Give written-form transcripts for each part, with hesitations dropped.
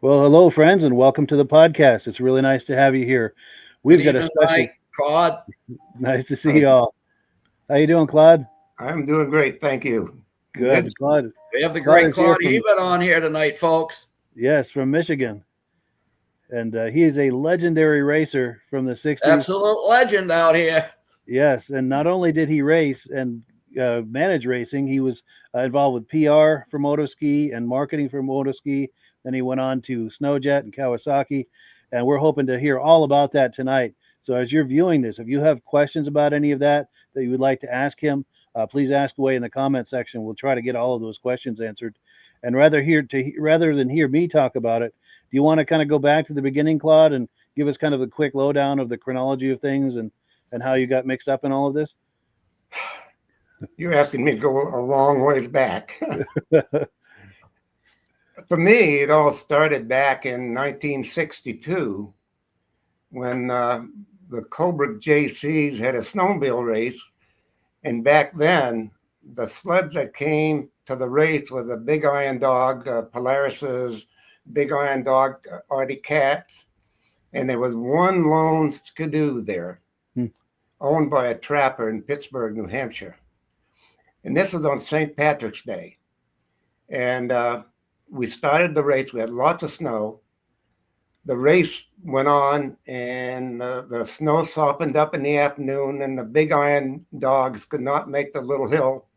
Well, hello, friends, and welcome to the podcast. It's really nice to have you here. Good We've got a evening, special. Mike, Claude. Nice to see you all. How you doing, Claude? I'm doing great, thank you. Good. Claude. We have the Claude great is here Claude from Hebert on here tonight, folks. yes, from Michigan, and he is a legendary racer from the '60s. Absolute legend out here. Yes, and not only did he race and manage racing, he was involved with PR for Moto Ski and marketing for Moto Ski. Then he went on to Sno Jet and Kawasaki, and we're hoping to hear all about that tonight. So as you're viewing this, if you have questions about any of that you would like to ask him, please ask away in the comment section. We'll try to get all of those questions answered. And rather than hear me talk about it, do you want to kind of go back to the beginning, Claude, and give us kind of a quick lowdown of the chronology of things and how you got mixed up in all of this? You're asking me to go a long ways back. For me, it all started back in 1962 when the Colebrook JCs had a snowmobile race. And back then, the sleds that came to the race were the Big Iron Dog, Polaris's, Big Iron Dog, Arctic Cats. And there was one lone skidoo there, owned by a trapper in Pittsburgh, New Hampshire. And this was on St. Patrick's Day. And we started the race. We had lots of snow. The race went on, and the snow softened up in the afternoon, and the Big Iron Dogs could not make the little hill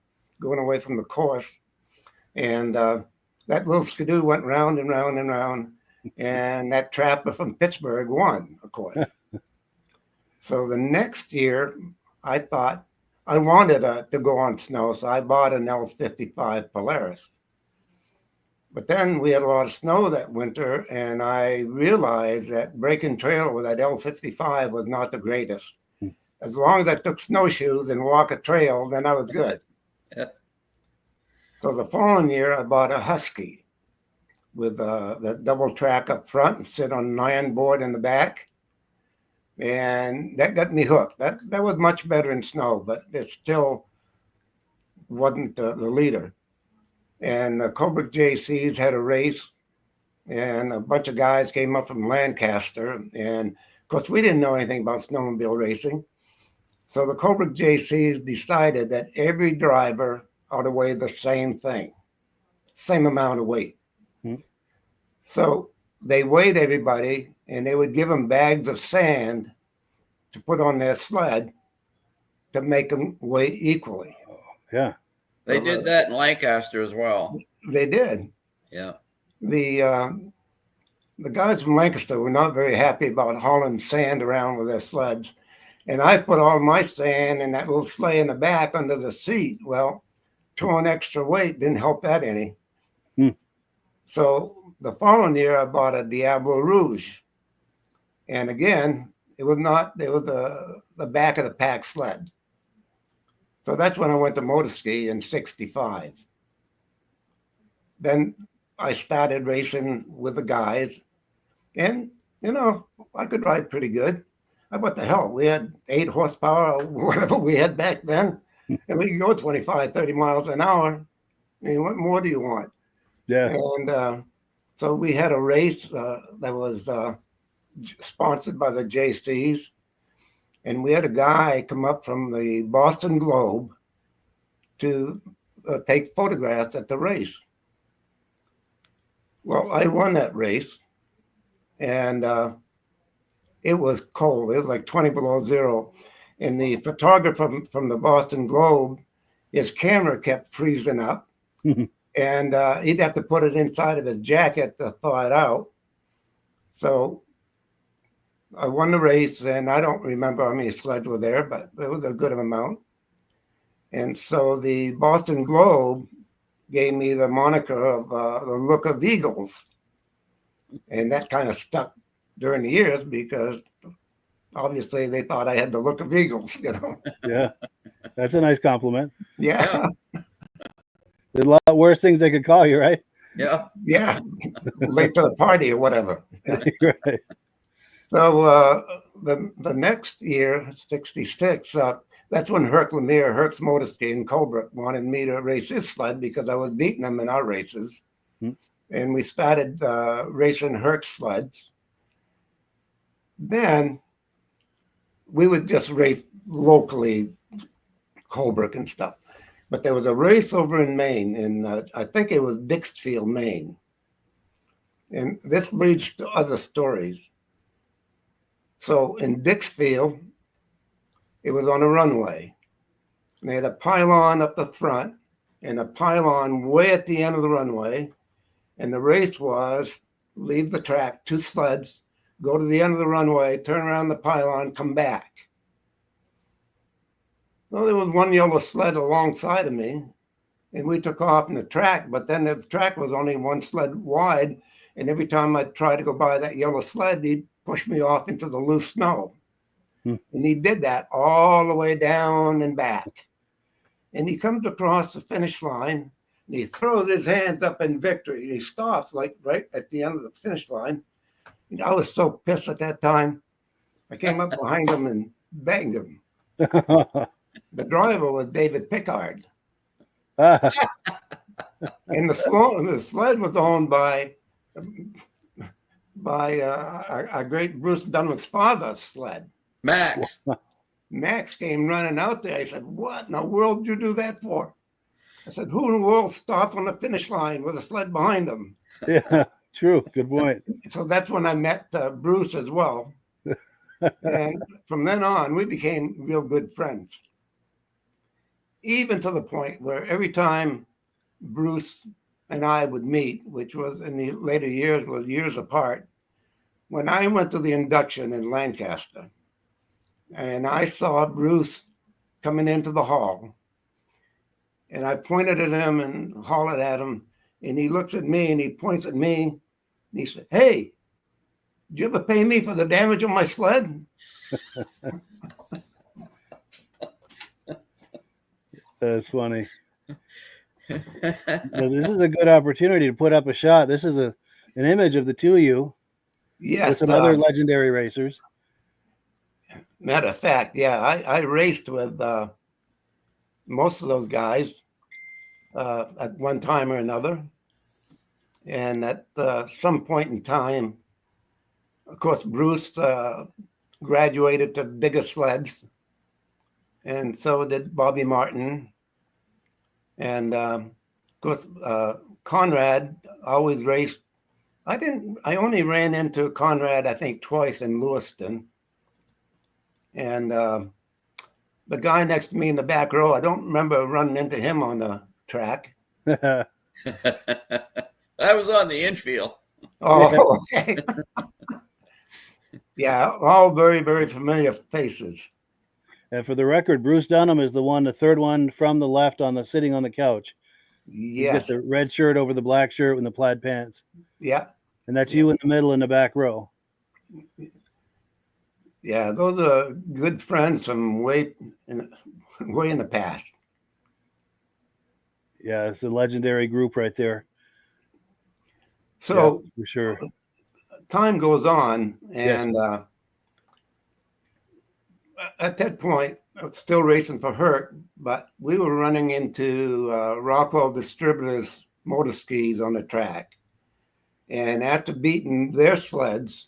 going away from the course. And that little skidoo went round and round and round, and that trapper from Pittsburgh won, of course. So the next year, I thought I wanted to go on snow, so I bought an L55 Polaris. But then we had a lot of snow that winter, and I realized that breaking trail with that L55 was not the greatest. As long as I took snowshoes and walk a trail, then I was good. Yeah. So the following year, I bought a Husky with the double track up front and sit on an iron board in the back. And that got me hooked. That was much better in snow, but it still wasn't the leader. And the Colebrook JCs had a race, and a bunch of guys came up from Lancaster. And of course, we didn't know anything about snowmobile racing. So the Colebrook JCs decided that every driver ought to weigh the same thing, same amount of weight. So they weighed everybody, and they would give them bags of sand to put on their sled to make them weigh equally. Yeah. They did that in Lancaster as well. They did. Yeah. The guys from Lancaster were not very happy about hauling sand around with their sleds. And I put all my sand in that little sleigh in the back under the seat. Well, throwing extra weight didn't help that any. So the following year, I bought a Diablo Rouge. And again, it was the back of the pack sled. So that's when I went to Moto Ski in '65. Then I started racing with the guys. And, I could ride pretty good. What the hell? We had 8 horsepower or whatever we had back then. And we could go 25, 30 miles an hour. I mean, what more do you want? Yeah. And so we had a race that was sponsored by the JCs. And we had a guy come up from the Boston Globe to take photographs at the race. Well, I won that race, and it was cold. It was like 20 below zero. And the photographer from the Boston Globe, his camera kept freezing up. And he'd have to put it inside of his jacket to thaw it out. So I won the race, and I don't remember how many sleds were there, but it was a good amount. And so the Boston Globe gave me the moniker of the Look of Eagles. And that kind of stuck during the years because obviously they thought I had the look of eagles, Yeah. That's a nice compliment. Yeah. There's a lot worse things they could call you, right? Yeah. Yeah. Late to the party or whatever. Right. So the next year, '66, that's when Herc's Moto Ski in Colebrook wanted me to race his sled because I was beating him in our races. and we started racing Herc sleds. Then we would just race locally, Colebrook and stuff. But there was a race over in Maine, and I think it was Dixfield, Maine. And this leads to other stories. So in Dixfield, it was on a runway. And they had a pylon up the front and a pylon way at the end of the runway. And the race was leave the track, 2 sleds, go to the end of the runway, turn around the pylon, come back. Well, there was one yellow sled alongside of me, and we took off in the track, but then the track was only 1 sled wide, and every time I tried to go by that yellow sled, he'd push me off into the loose snow. And he did that all the way down and back. And he comes across the finish line, and he throws his hands up in victory. He stops like right at the end of the finish line. And I was so pissed at that time. I came up behind him and banged him. The driver was David Pickard. And the sled was owned by our great Bruce Dunlap's father's sled. Max. Max came running out there. I said, "What in the world did you do that for?" I said, "Who in the world stopped on the finish line with a sled behind them?" Yeah, true. Good point. So that's when I met Bruce as well. And from then on, we became real good friends. Even to the point where every time Bruce and I would meet, which was in the later years, was years apart, when I went to the induction in Lancaster, and I saw Bruce coming into the hall, and I pointed at him and hollered at him, and he looks at me and he points at me, and he said, "Hey, did you ever pay me for the damage on my sled?" That's funny. Well, this is a good opportunity to put up a shot. This is an image of the 2 of you Yes. with some other legendary racers. Matter of fact, yeah, I raced with most of those guys at one time or another. And at some point in time, of course, Bruce graduated to bigger sleds. And so did Bobby Martin. And of course, Conrad always raced. I only ran into Conrad, I think, twice in Lewiston. And the guy next to me in the back row, I don't remember running into him on the track. I was on the infield. Oh, okay. Yeah, all very, very familiar faces. And for the record, Bruce Dunham is the third one from the left sitting on the couch. Yes. You get the red shirt over the black shirt and the plaid pants. Yeah. And that's you in the middle in the back row. Yeah, those are good friends from way in the past. Yeah, it's a legendary group right there. So yeah, for sure. Time goes on, and at that point, I was still racing for Herc, but we were running into Rockwell Distributors motor skis on the track. And after beating their sleds,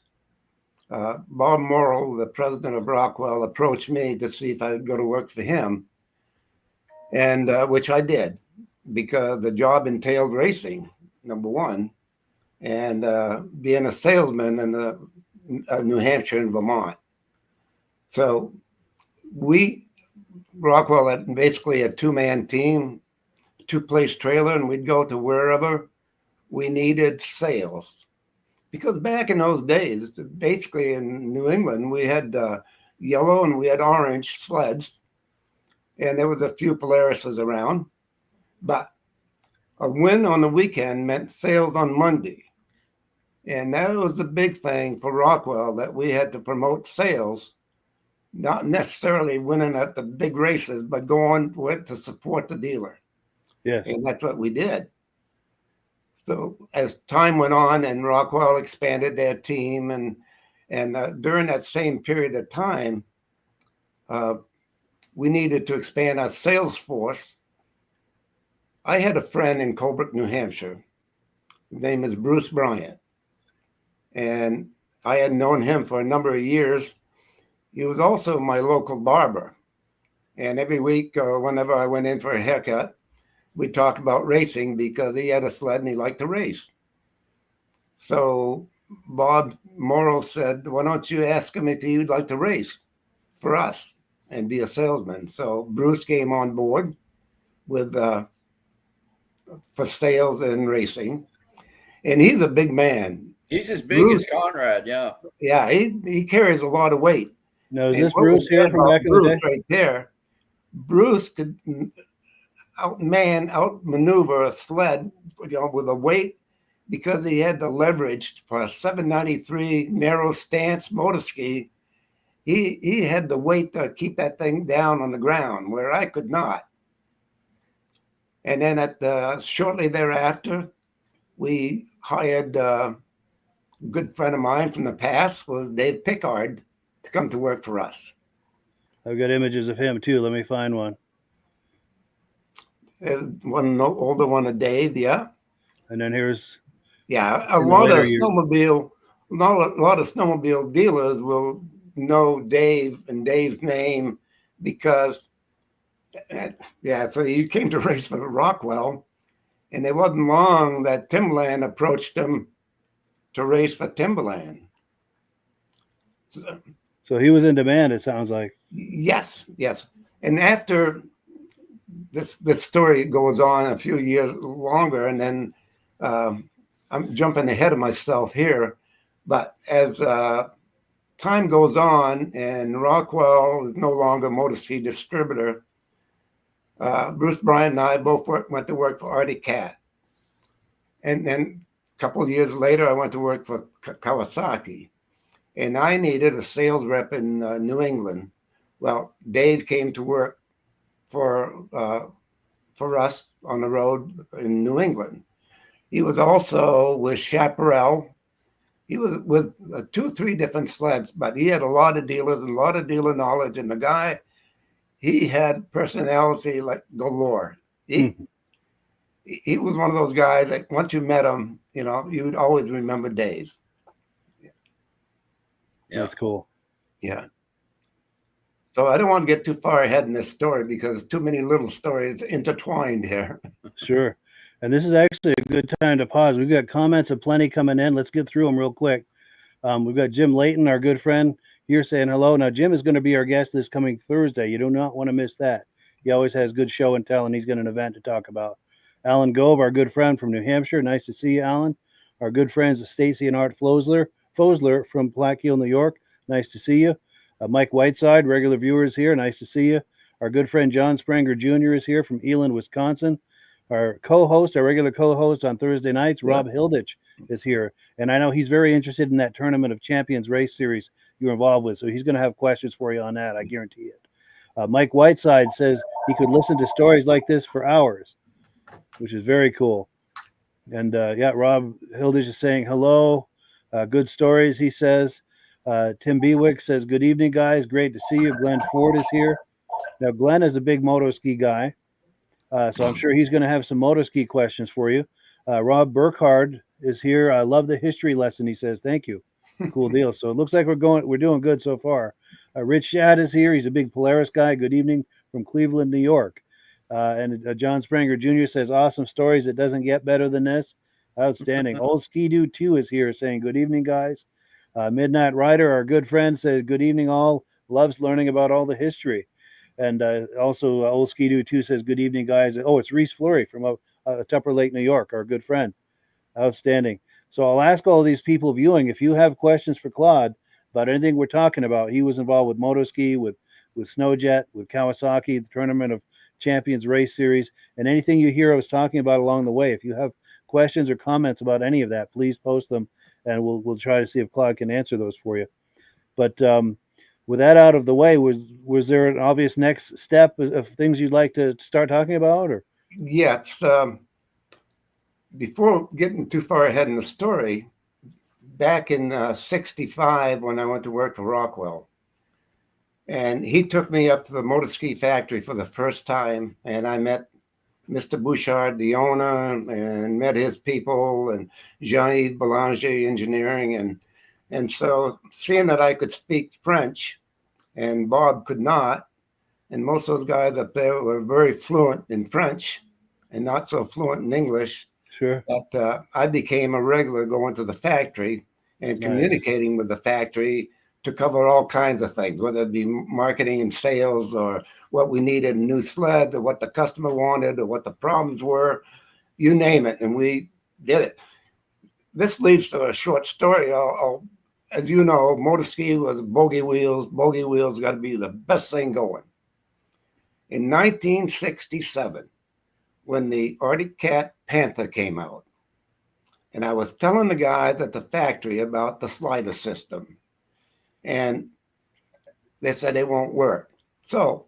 Bob Morrill, the president of Rockwell, approached me to see if I would go to work for him, and which I did, because the job entailed racing, number one, and being a salesman in New Hampshire and Vermont. So Rockwell had basically a 2-man team, 2-place trailer, and we'd go to wherever we needed sales. Because back in those days, basically in New England, we had yellow and we had orange sleds, and there was a few Polarises around. But a win on the weekend meant sales on Monday. And that was the big thing for Rockwell, that we had to promote sales, not necessarily winning at the big races, but going with to support the dealer. Yes. And that's what we did. So as time went on and Rockwell expanded their team, and during that same period of time, we needed to expand our sales force. I had a friend in Colebrook, New Hampshire, His name is Bruce Bryant. And I had known him for a number of years. He was also my local barber. And every week, whenever I went in for a haircut, we'd talk about racing because he had a sled and he liked to race. So Bob Morrow said, why don't you ask him if he would like to race for us and be a salesman? So Bruce came on board with for sales and racing. And he's a big man. He's as big Bruce, as Conrad, yeah. Yeah, he carries a lot of weight. Now, is And this what Bruce was here bad from about back in the day? Bruce right there, Bruce could outmaneuver a sled, with a weight, because he had the leverage for a 793 narrow stance motor ski. He had the weight to keep that thing down on the ground where I could not. And then shortly thereafter, we hired a good friend of mine from the past, was Dave Pickard, to come to work for us. I've got images of him too. Let me find one. One older one of Dave, yeah. And then here's a in the lot of later years. snowmobile dealers will know Dave and Dave's name because, so he came to race for Rockwell, and it wasn't long that Timberland approached him to race for Timberland. So he was in demand, it sounds like. Yes. And after this story goes on a few years longer, and then I'm jumping ahead of myself here, but as time goes on and Rockwell is no longer a Moto Ski distributor, Bruce Bryant and I both went to work for Artie Cat. And then a couple of years later, I went to work for Kawasaki. And I needed a sales rep in New England. Well, Dave came to work for us on the road in New England. He was also with Chaparral. He was with 2 or 3 different sleds, but he had a lot of dealers and a lot of dealer knowledge. And the guy, he had personality like galore. He was one of those guys that once you met him, you'd always remember Dave. Yeah. That's cool. Yeah. So I don't want to get too far ahead in this story because too many little stories intertwined here. Sure. And this is actually a good time to pause. We've got comments aplenty coming in. Let's get through them real quick. We've got Jim Layton, our good friend, here saying hello. Now, Jim is going to be our guest this coming Thursday. You do not want to miss that. He always has good show and tell, and he's got an event to talk about. Alan Gove, our good friend from New Hampshire. Nice to see you, Alan. Our good friends, Stacy and Art Fosler from Black Heel, New York. Nice to see you. Mike Whiteside, regular viewers here. Nice to see you. Our good friend John Spranger Jr. is here from Eland, Wisconsin. Our regular co-host on Thursday nights, Rob Hilditch, is here. And I know he's very interested in that Tournament of Champions race series you're involved with. So he's going to have questions for you on that. I guarantee it. Mike Whiteside says he could listen to stories like this for hours, which is very cool. And Rob Hilditch is saying hello. Good stories, he says. Tim Bewick says, good evening, guys. Great to see you. Glenn Ford is here. Now, Glenn is a big moto ski guy, so I'm sure he's going to have some moto ski questions for you. Rob Burkhard is here. I love the history lesson, he says. Thank you. Cool deal. So it looks like we're doing good so far. Rich Shad is here. He's a big Polaris guy. Good evening from Cleveland, New York. And John Spranger Jr. says, awesome stories. It doesn't get better than this. Outstanding. Old Ski Dude 2 is here saying, good evening, guys. Midnight Rider, our good friend, says, good evening, all. Loves learning about all the history. And also, Old Ski Dude 2 says, good evening, guys. Oh, it's Reese Fleury from Tupper Lake, New York, our good friend. Outstanding. So I'll ask all these people viewing, if you have questions for Claude about anything we're talking about. He was involved with Moto Ski, with Sno Jet, with Kawasaki, the Tournament of Champions race series, and anything you hear us talking about along the way. If you have questions or comments about any of that, please post them, and we'll try to see if Claude can answer those for you. But with that out of the way, was there an obvious next step of things you'd like to start talking about? Or yes, before getting too far ahead in the story, back in '65 when I went to work for Rockwell, and he took me up to the Moto Ski factory for the first time, and I met Mr. Bouchard, the owner, and met his people, and Jean-Yves Belanger Engineering. And so seeing that I could speak French and Bob could not, and most of those guys up there were very fluent in French and not so fluent in English, Sure. that I became a regular going to the factory and Nice. communicating with the factory to cover all kinds of things, whether it be marketing and sales, or what we needed, a new sled, or what the customer wanted, or what the problems were, you name it, and we did it. This leads to a short story. As you know, Moto Ski was bogey wheels. Bogey wheels got to be the best thing going. In 1967, when the Arctic Cat Panther came out, and I was telling the guys at the factory about the slider system, and they said it won't work. So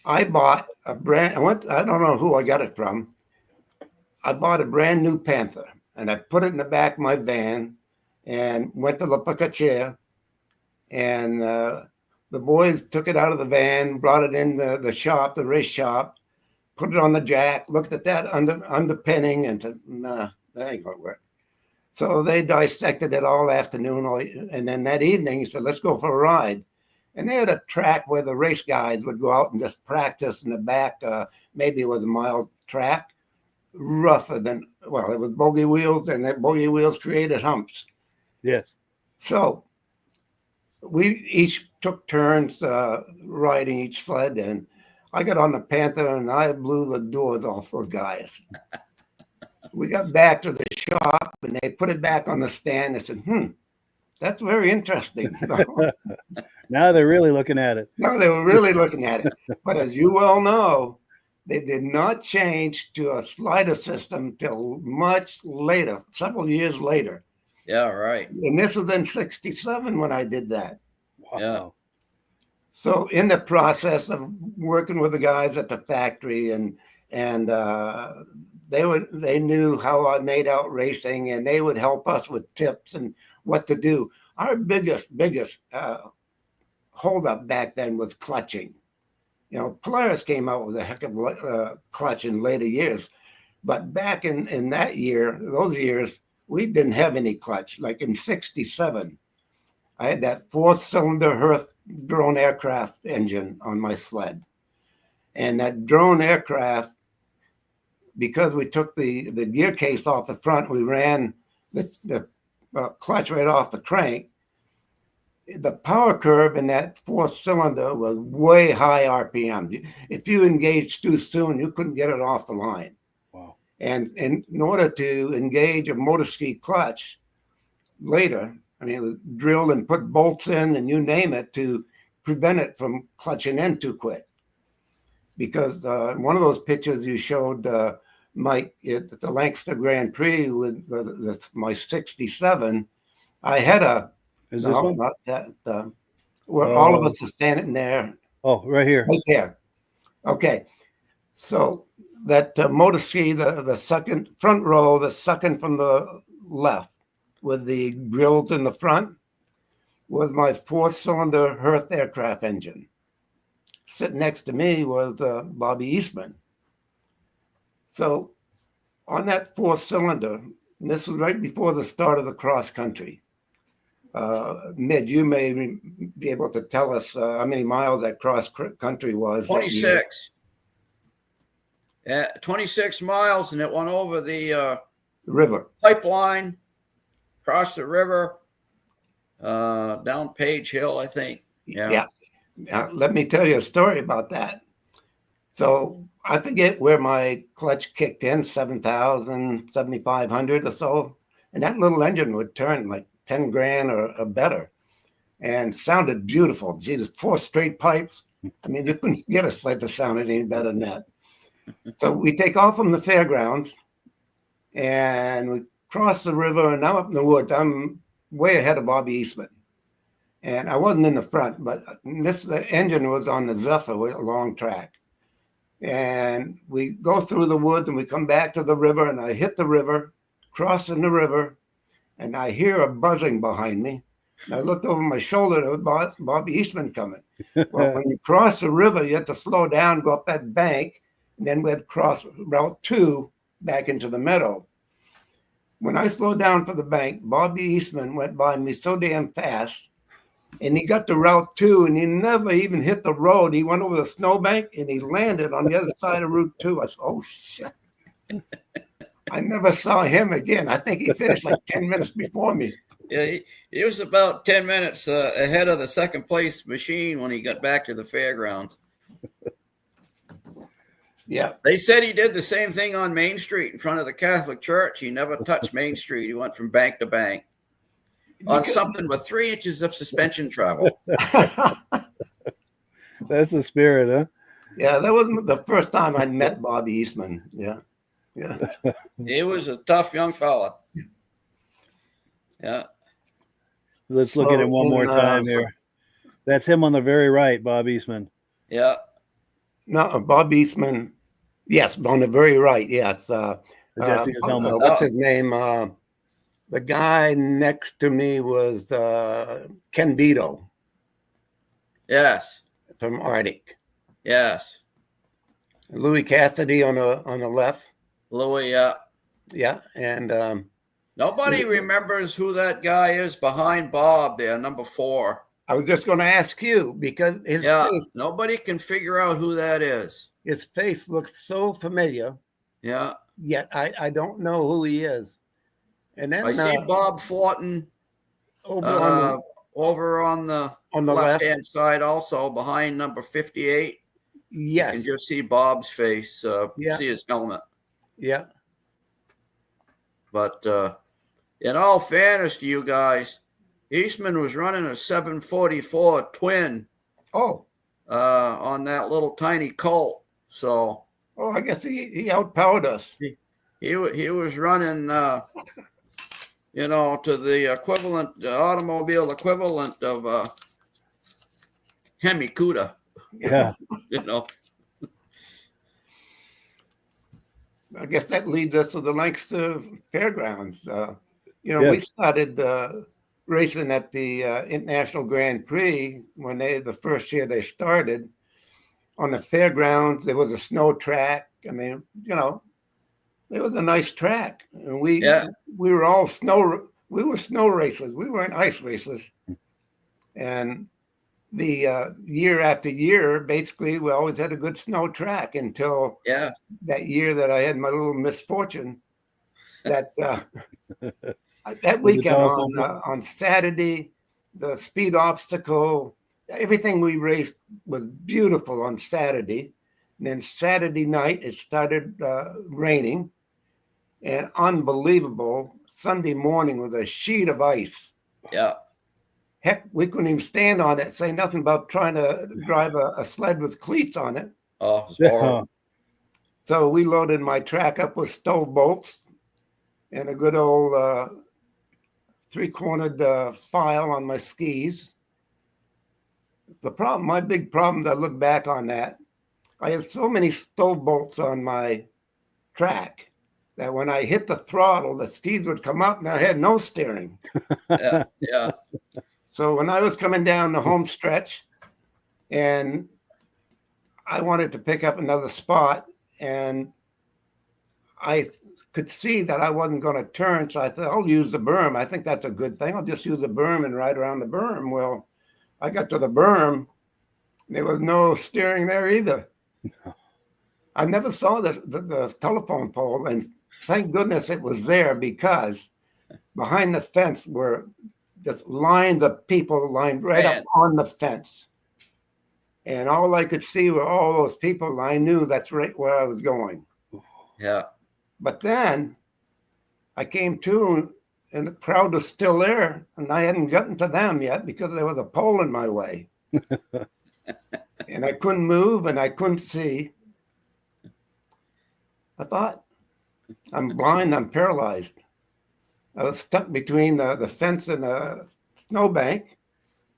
I bought a I don't know who I got it from. I bought a brand new Panther, and I put it in the back of my van and went to La Picacheria, and the boys took it out of the van, brought it in the shop, the race shop, put it on the jack, looked at that underpinning, and said, nah, that ain't gonna work. So they dissected it all afternoon, and then that evening he said, let's go for a ride. And they had a track where the race guys would go out and just practice in the back. Maybe it was a mile track, rougher than, well, it was bogey wheels, and the bogey wheels created humps. Yes. So we each took turns riding each sled, and I got on the Panther and I blew the doors off those guys. We got back to the shop and they put it back on the stand. They said, that's very interesting. Now they're really looking at it. No, they were really looking at it. But as you well know, they did not change to a slider system till much later, several years later. Yeah, right. And this was in 67 when I did that. Wow. Yeah. So in the process of working with the guys at the factory, and they knew how I made out racing, and they would help us with tips and what to do. Our biggest holdup back then was clutching. You know, Polaris came out with a heck of a clutch in later years, but back in those years, we didn't have any clutch. Like in 67, I had that 4-cylinder Hearth drone aircraft engine on my sled. And that drone aircraft, because we took the gear case off the front, we ran the clutch right off the crank. The power curve in that 4-cylinder was way high RPM. If you engaged too soon, you couldn't get it off the line. Wow. And in order to engage a Moto Ski clutch later, I mean, it was drilled and put bolts in and you name it to prevent it from clutching in too quick. Because one of those pictures you showed, Mike, at the Lancaster Grand Prix with my 67, I had a, Is this one? not that, where all of us are standing there. Oh, right here. Right there. Okay. So that Moto Ski, the second front row, the second from the left with the grills in the front, was my 4-cylinder Hearth aircraft engine. Sitting next to me was Bobby Eastman. So on that 4-cylinder, and this was right before the start of the cross country. Mid, you may be able to tell us how many miles that cross country was. 26. Yeah, 26 miles, and it went over the river pipeline, across the river, down Page Hill, I think. Yeah. Now, let me tell you a story about that. So I forget where my clutch kicked in, 7,000, 7,500 or so. And that little engine would turn like 10 grand or better, and sounded beautiful. Jesus, 4 straight pipes. I mean, you couldn't get a sled to sound any better than that. So we take off from the fairgrounds and we cross the river, and I'm up in the woods. I'm way ahead of Bobby Eastman. And I wasn't in the front, but the engine was on the Zephyr with a long track. And we go through the woods and we come back to the river, and I hit the river, crossing the river, and I hear a buzzing behind me. And I looked over my shoulder, there was Bobby Eastman coming. Well, when you cross the river, you have to slow down, go up that bank, and then we'd cross Route 2 back into the meadow. When I slowed down for the bank, Bobby Eastman went by me so damn fast, and he got to Route 2, and he never even hit the road. He went over the snowbank, and he landed on the other side of Route 2. I said, oh, shit. I never saw him again. I think he finished like 10 minutes before me. Yeah, he was about 10 minutes ahead of the second place machine when he got back to the fairgrounds. Yeah. They said he did the same thing on Main Street in front of the Catholic Church. He never touched Main Street. He went from bank to bank on something with 3 inches of suspension travel. That's the spirit, huh? Yeah, that wasn't the first time I met Bobby Eastman. Yeah. Yeah. He was a tough young fella. Yeah. Let's look at him one more time here. That's him on the very right, Bob Eastman. Yeah. No, Bob Eastman. Yes, on the very right. Yes. Adjusting his helmet. What's his name? The guy next to me was Ken Beto Yes. from Arctic. Yes. Louis Cassidy on the left. Louis, yeah. Yeah, and nobody remembers who that guy is behind Bob there, number 4. I was just going to ask you because his face, nobody can figure out who that is. His face looks so familiar. Yeah. Yet I don't know who he is. And then I see Bob Fortin over on the left-hand side also behind number 58. Yes. You can just see Bob's face, see his helmet. Yeah. But in all fairness to you guys, Eastman was running a 744 twin. Oh. On that little tiny Colt. So. Oh, I guess he outpowered us. He was running, to the equivalent, automobile equivalent of Hemi Cuda. Yeah. I guess that leads us to the Lancaster Fairgrounds. We started racing at the International Grand Prix when the first year they started. On the fairgrounds, there was a snow track. I mean, it was a nice track. And we were all we were snow racers. We weren't ice racers. And the year after year, basically, we always had a good snow track until that year that I had my little misfortune that that weekend on Saturday, the speed obstacle, everything we raced was beautiful on Saturday. And then Saturday night, it started raining. And unbelievable, Sunday morning was a sheet of ice. Yeah. Heck, we couldn't even stand on it, say nothing about trying to drive a sled with cleats on it. Oh, it's horrible. So we loaded my track up with stove bolts and a good old three-cornered file on my skis. My big problem, I look back on that, I had so many stove bolts on my track that when I hit the throttle, the skis would come up and I had no steering. Yeah. So when I was coming down the home stretch and I wanted to pick up another spot and I could see that I wasn't going to turn, so I thought, I'll use the berm. I think that's a good thing. I'll just use the berm and ride around the berm. Well, I got to the berm. There was no steering there either. I never saw the telephone pole, and thank goodness it was there because behind the fence were just lines of people lined right up on the fence. And all I could see were all those people. I knew that's right where I was going. Yeah. But then I came to, and the crowd was still there, and I hadn't gotten to them yet because there was a pole in my way. And I couldn't move and I couldn't see. I thought, I'm blind, I'm paralyzed. I was stuck between the fence and the snowbank.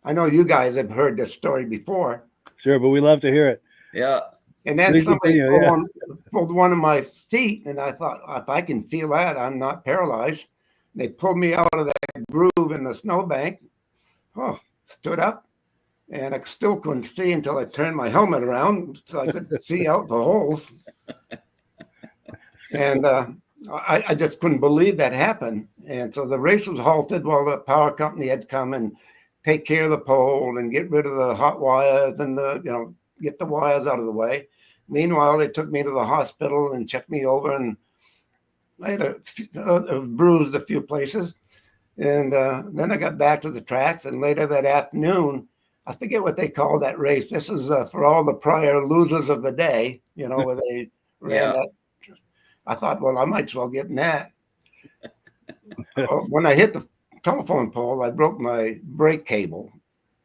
I know you guys have heard this story before. Sure, but we love to hear it. Yeah. And then somebody pulled one of my feet, and I thought, if I can feel that, I'm not paralyzed. They pulled me out of that groove in the snowbank. Oh, stood up, and I still couldn't see until I turned my helmet around so I could see out the holes. And I just couldn't believe that happened. And so the race was halted while the power company had to come and take care of the pole and get rid of the hot wires and get the wires out of the way. Meanwhile, they took me to the hospital and checked me over, and I had bruised a few places. And then I got back to the tracks, and later that afternoon, I forget what they call that race. This is for all the prior losers of the day, where they ran that. I thought, well, I might as well get in that. When I hit the telephone pole, I broke my brake cable.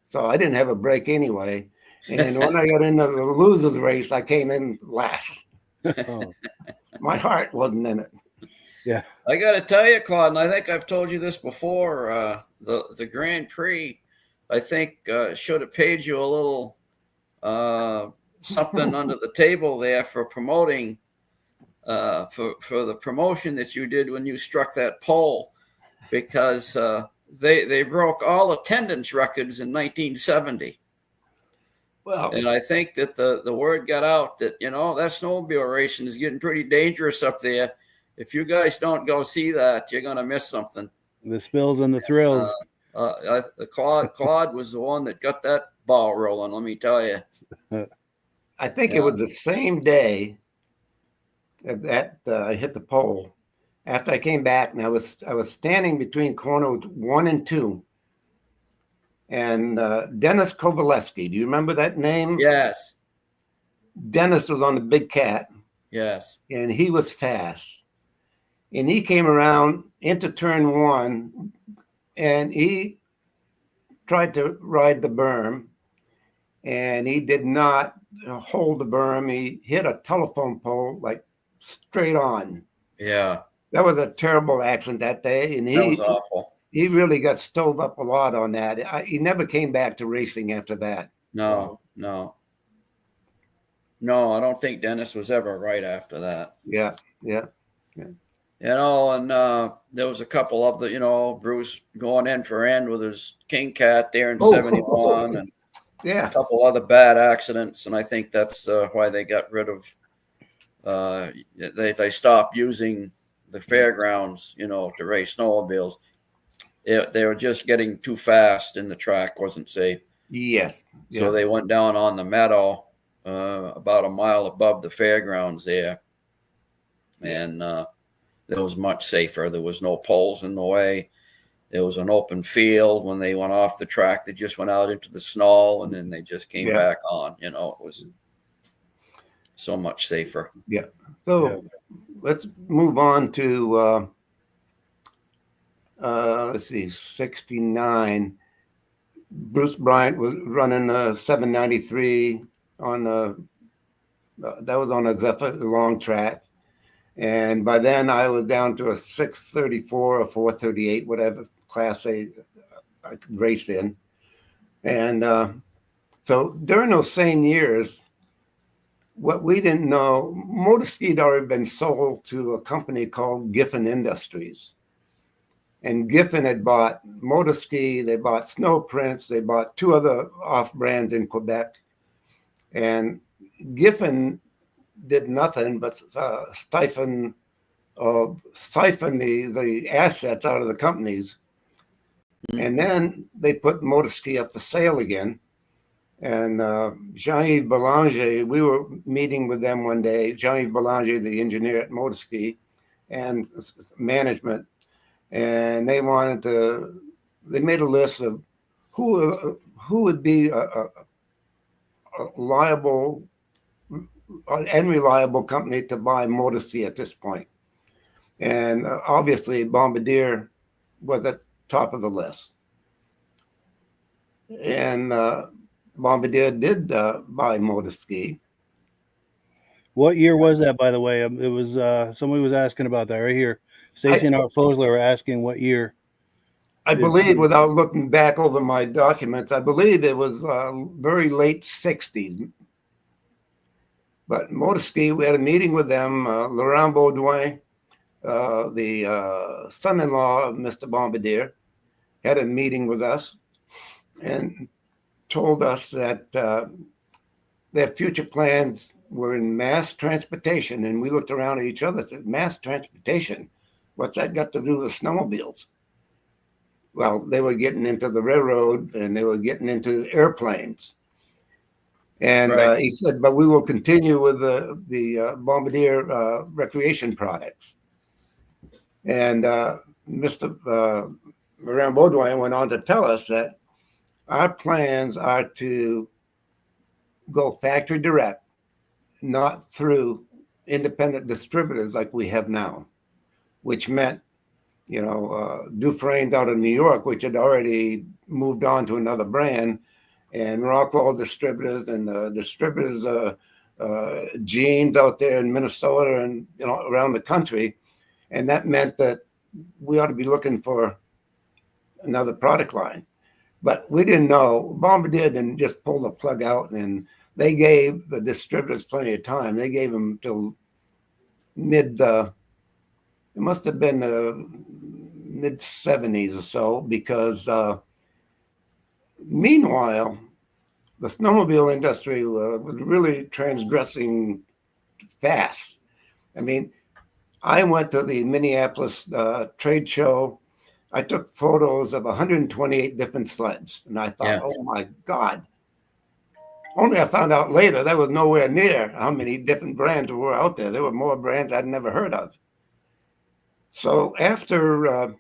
So I didn't have a brake anyway. And when I got into the losers race, I came in last. Oh. My heart wasn't in it. Yeah. I got to tell you, Claude, and I think I've told you this before, the Grand Prix, I think should have paid you a little something under the table there for promoting, for the promotion that you did when you struck that pole, because they broke all attendance records in 1970. Well, and I think that the word got out that, that snowmobile racing is getting pretty dangerous up there. If you guys don't go see that, you're going to miss something. The spills and the thrills. Claude was the one that got that ball rolling, let me tell you. I think it was the same day that I hit the pole. After I came back, and I was standing between corners 1 and 2. And Dennis Kovaleski, do you remember that name? Yes. Dennis was on the Big Cat. Yes. And he was fast. And he came around into turn 1, and he tried to ride the berm, and he did not hold the berm. He hit a telephone pole like straight on. Yeah. That was a terrible accident that day. And that was awful. He really got stove up a lot on that. He never came back to racing after that. No, I don't think Dennis was ever right after that. Yeah. And there was a couple of Bruce going end for end with his King Cat there in 71 and a couple other bad accidents. And I think that's why they got rid of, they stopped using the fairgrounds, to race snowmobiles. They were just getting too fast and the track wasn't safe. Yes. So they went down on the meadow about a mile above the fairgrounds there. And it was much safer. There was no poles in the way. There was an open field. When they went off the track, they just went out into the snow and then they just came back on. It was so much safer. Yeah. So let's move on to let's see, 69. Bruce Bryant was running a 793 on that was on a Zephyr long track. And by then I was down to a 634 or 438, whatever class I could race in. And so during those same years, what we didn't know, Moto Ski had already been sold to a company called Giffen Industries. And Giffen had bought Moto Ski, they bought Snow Prince, they bought 2 other off brands in Quebec. And Giffen did nothing but siphon the assets out of the companies. And then they put Moto Ski up for sale again. And Jean-Yves Belanger, we were meeting with them one day, Jean-Yves Belanger, the engineer at Moto Ski, and management. And they made a list of who would be a liable and reliable company to buy Moto Ski at this point. And obviously Bombardier was at top of the list. And Bombardier did buy Moto Ski. What year was that, by the way? It was somebody was asking about that right here. Stacy and Art Fosler were asking what year. I believe, without looking back over my documents, I believe it was very late 60s. But Moto Ski, we had a meeting with them. Laurent Baudouin, the son-in-law of Mr. Bombardier, had a meeting with us. And told us that their future plans were in mass transportation. And we looked around at each other and said, mass transportation? What's that got to do with snowmobiles? Well, they were getting into the railroad and they were getting into airplanes. And Right. he said, but we will continue with the Bombardier recreation products. And Mr. Morin Baudouin went on to tell us that our plans are to go factory direct, not through independent distributors like we have now, which meant, Dufresne out of New York, which had already moved on to another brand, and Rockwell distributors and distributors, Jeans out there in Minnesota and around the country, and that meant that we ought to be looking for another product line. But we didn't know. Bombardier didn't just pull the plug out, and they gave the distributors plenty of time. They gave them till it must have been mid 70s or so, because meanwhile, the snowmobile industry was really transgressing fast. I mean, I went to the Minneapolis trade show. I took photos of 128 different sleds, and I thought, oh my God. Only I found out later there was nowhere near how many different brands were out there. There were more brands I'd never heard of. So after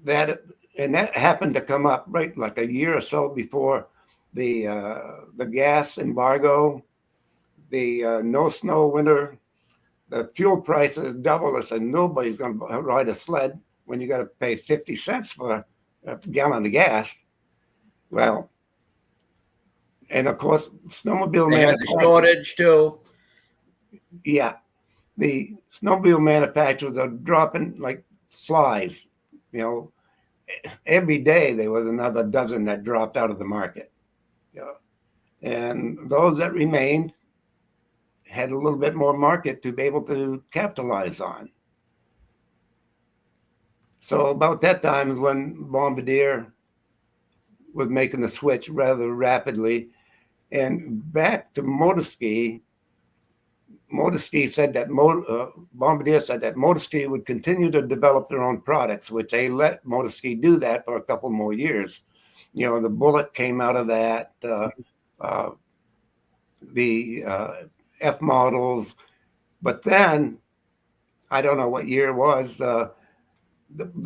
that, and that happened to come up right like a year or so before the gas embargo, the no snow winter, the fuel prices double. I said, nobody's going to ride a sled when you got to pay 50 cents for a gallon of gas. Well, and of course, snowmobile They had the shortage too. Yeah, the snowmobile manufacturers are dropping like flies. Every day there was another dozen that dropped out of the market. And those that remained had a little bit more market to be able to capitalize on. So about that time is when Bombardier was making the switch rather rapidly. And back to Moto Ski, said that Bombardier said that Moto Ski would continue to develop their own products, which they let Moto Ski do that for a couple more years. The Bullet came out of that, the F models, but then I don't know what year it was. The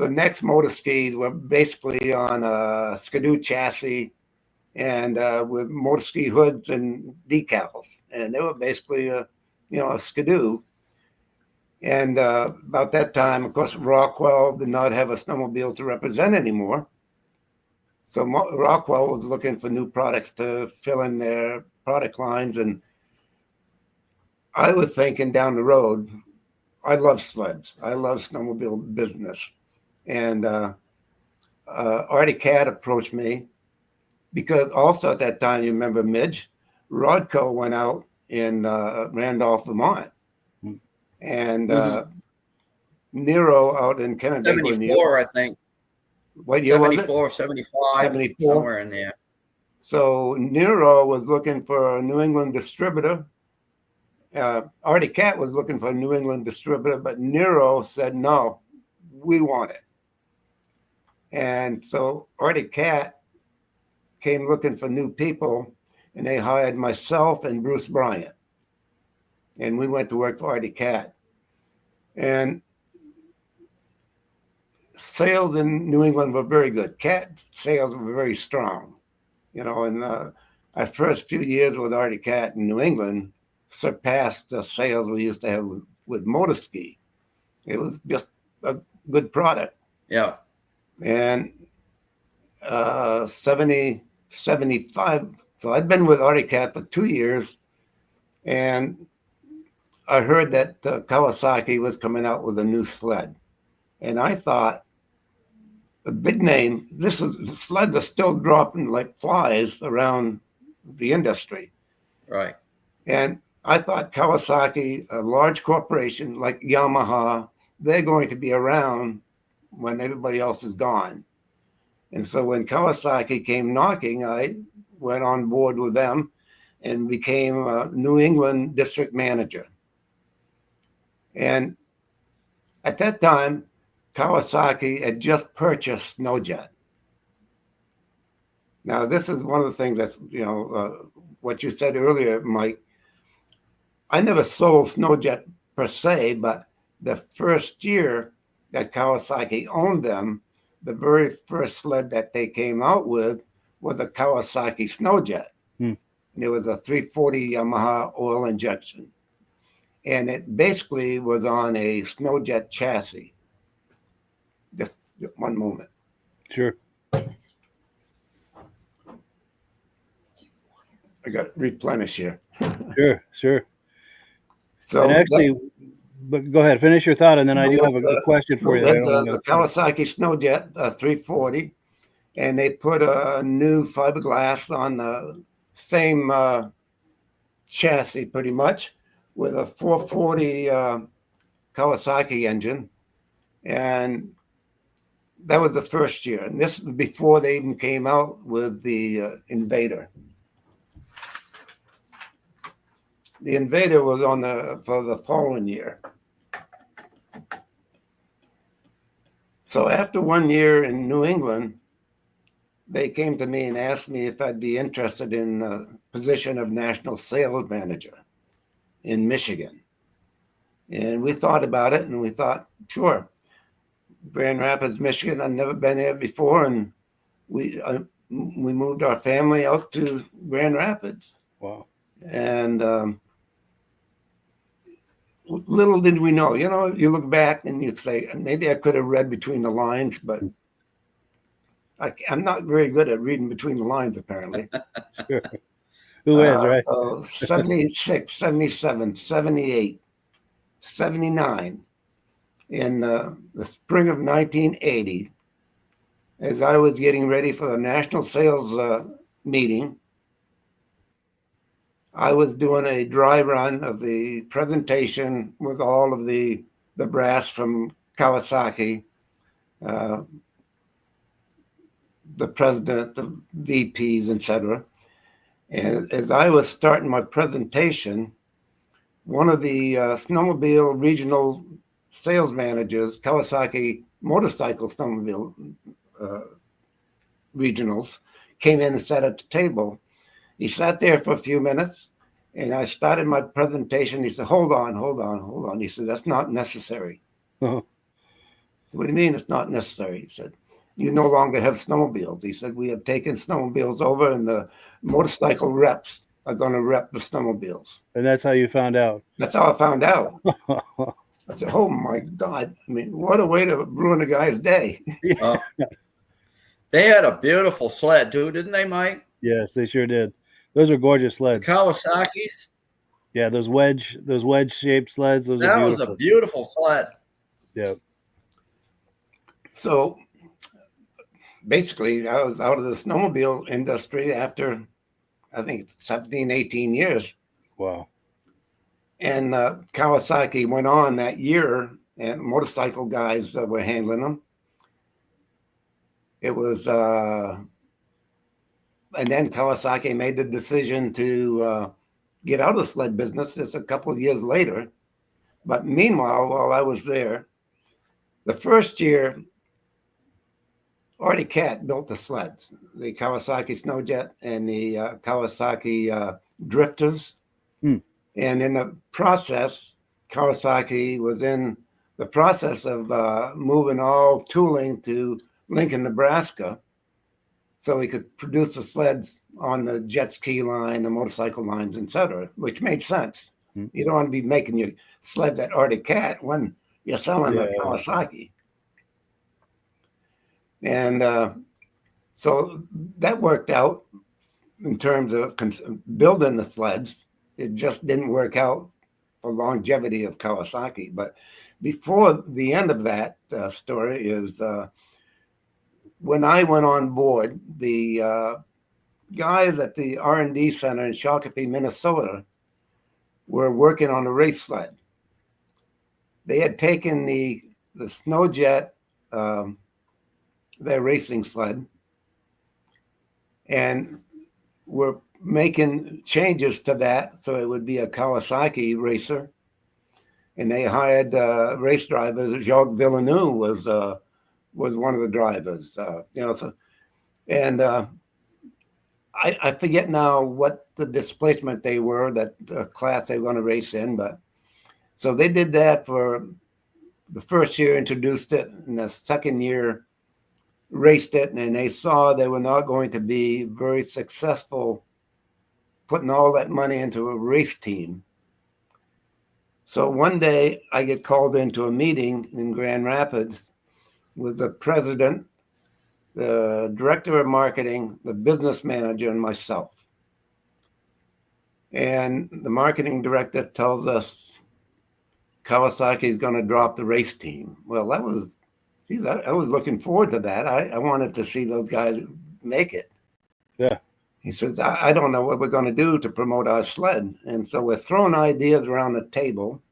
next Moto Skis were basically on a Skidoo chassis and with Moto Ski hoods and decals, and they were basically a Skidoo. And about that time, of course, Rockwell did not have a snowmobile to represent anymore. So Rockwell was looking for new products to fill in their product lines. And I was thinking down the road, I love sleds. I love snowmobile business. And Artie Cat approached me because also at that time, you remember MIDGE, Rodco went out in Randolph, Vermont. And Nero out in Canandaigua, 74, I think. What year was it? 74, 75, 74. somewhere in there. So Nero was looking for a New England distributor. Artie Cat was looking for a New England distributor, but Nero said, no, we want it. And so Artie Cat came looking for new people, and they hired myself and Bruce Bryant. And we went to work for Artie Cat. And sales in New England were very good. Cat sales were very strong. And our first few years with Artie Cat in New England surpassed the sales we used to have with Moto Ski. It was just a good product. Yeah. And 70, 75. So I'd been with Artie Cat for 2 years, and I heard that Kawasaki was coming out with a new sled. And I thought, a big name, this is the sleds are still dropping like flies around the industry. Right. And I thought Kawasaki, a large corporation like Yamaha, they're going to be around when everybody else is gone. And so when Kawasaki came knocking, I went on board with them and became a New England district manager. And at that time, Kawasaki had just purchased Sno Jet. Now, this is one of the things that's, what you said earlier, Mike. I never sold Sno Jet per se, but the first year that Kawasaki owned them, the very first sled that they came out with was a Kawasaki Sno Jet. And it was a 340 Yamaha oil injection. And it basically was on a Sno Jet chassis. Just one moment. Sure. I got to replenish here. Sure. So and actually, but go ahead, finish your thought, and then I do have a question for you. The Kawasaki Sno Jet 340, and they put a new fiberglass on the same chassis, pretty much, with a 440 Kawasaki engine, and that was the first year. And this was before they even came out with the Invader. The Invader was for the following year. So after 1 year in New England, they came to me and asked me if I'd be interested in the position of national sales manager in Michigan. And we thought about it, and we thought, sure. Grand Rapids, Michigan, I've never been there before, and we moved our family out to Grand Rapids. Wow. And little did we know, you look back and you say, maybe I could have read between the lines, but I'm not very good at reading between the lines, apparently. Sure. Who is, right? 76, 77, 78, 79. In the spring of 1980, as I was getting ready for the national sales meeting, I was doing a dry run of the presentation with all of the brass from Kawasaki, the president, the VPs, etc. And as I was starting my presentation, one of the snowmobile regional sales managers, Kawasaki motorcycle snowmobile regionals, came in and sat at the table. He sat there for a few minutes, and I started my presentation. He said, hold on. He said, that's not necessary. Uh-huh. So what do you mean it's not necessary? He said, you no longer have snowmobiles. He said, we have taken snowmobiles over, and the motorcycle reps are going to rep the snowmobiles. And that's how you found out. That's how I found out. I said, oh, my God. I mean, what a way to ruin a guy's day. They had a beautiful sled, too, didn't they, Mike? Yes, they sure did. Those are gorgeous sleds. The Kawasaki's. Yeah, those wedge-shaped sleds. That was a beautiful sled. Yeah. So basically, I was out of the snowmobile industry after, I think, 17, 18 years. Wow. And Kawasaki went on that year, and motorcycle guys were handling them. It was, and then Kawasaki made the decision to get out of the sled business just a couple of years later. But meanwhile, while I was there, the first year, Artie Cat built the sleds, the Kawasaki Sno Jet and the Kawasaki Drifters. And in the process, Kawasaki was in the process of moving all tooling to Lincoln, Nebraska, so he could produce the sleds on the jet ski line, the motorcycle lines, etc., which made sense. You don't want to be making your sleds at Artie Cat when you're selling a Kawasaki. And so that worked out in terms of building the sleds. It just didn't work out for longevity of Kawasaki. But before the end of that story is when I went on board, the guys at the R&D Center in Shakopee, Minnesota, were working on a race sled. They had taken the Sno Jet, their racing sled, And we're making changes to that so it would be a Kawasaki racer. And they hired race drivers. Jacques Villeneuve was one of the drivers. And I forget now what the displacement they were, that class they were going to race in. But so they did that for the first year, introduced it, and the second year raced it, and they saw they were not going to be very successful putting all that money into a race team. So one day I get called into a meeting in Grand Rapids with the president, the director of marketing, the business manager, and myself. And the marketing director tells us Kawasaki is going to drop the race team. Well, I was looking forward to that. I wanted to see those guys make it. Yeah. He says, I don't know what we're going to do to promote our sled. And so we're throwing ideas around the table.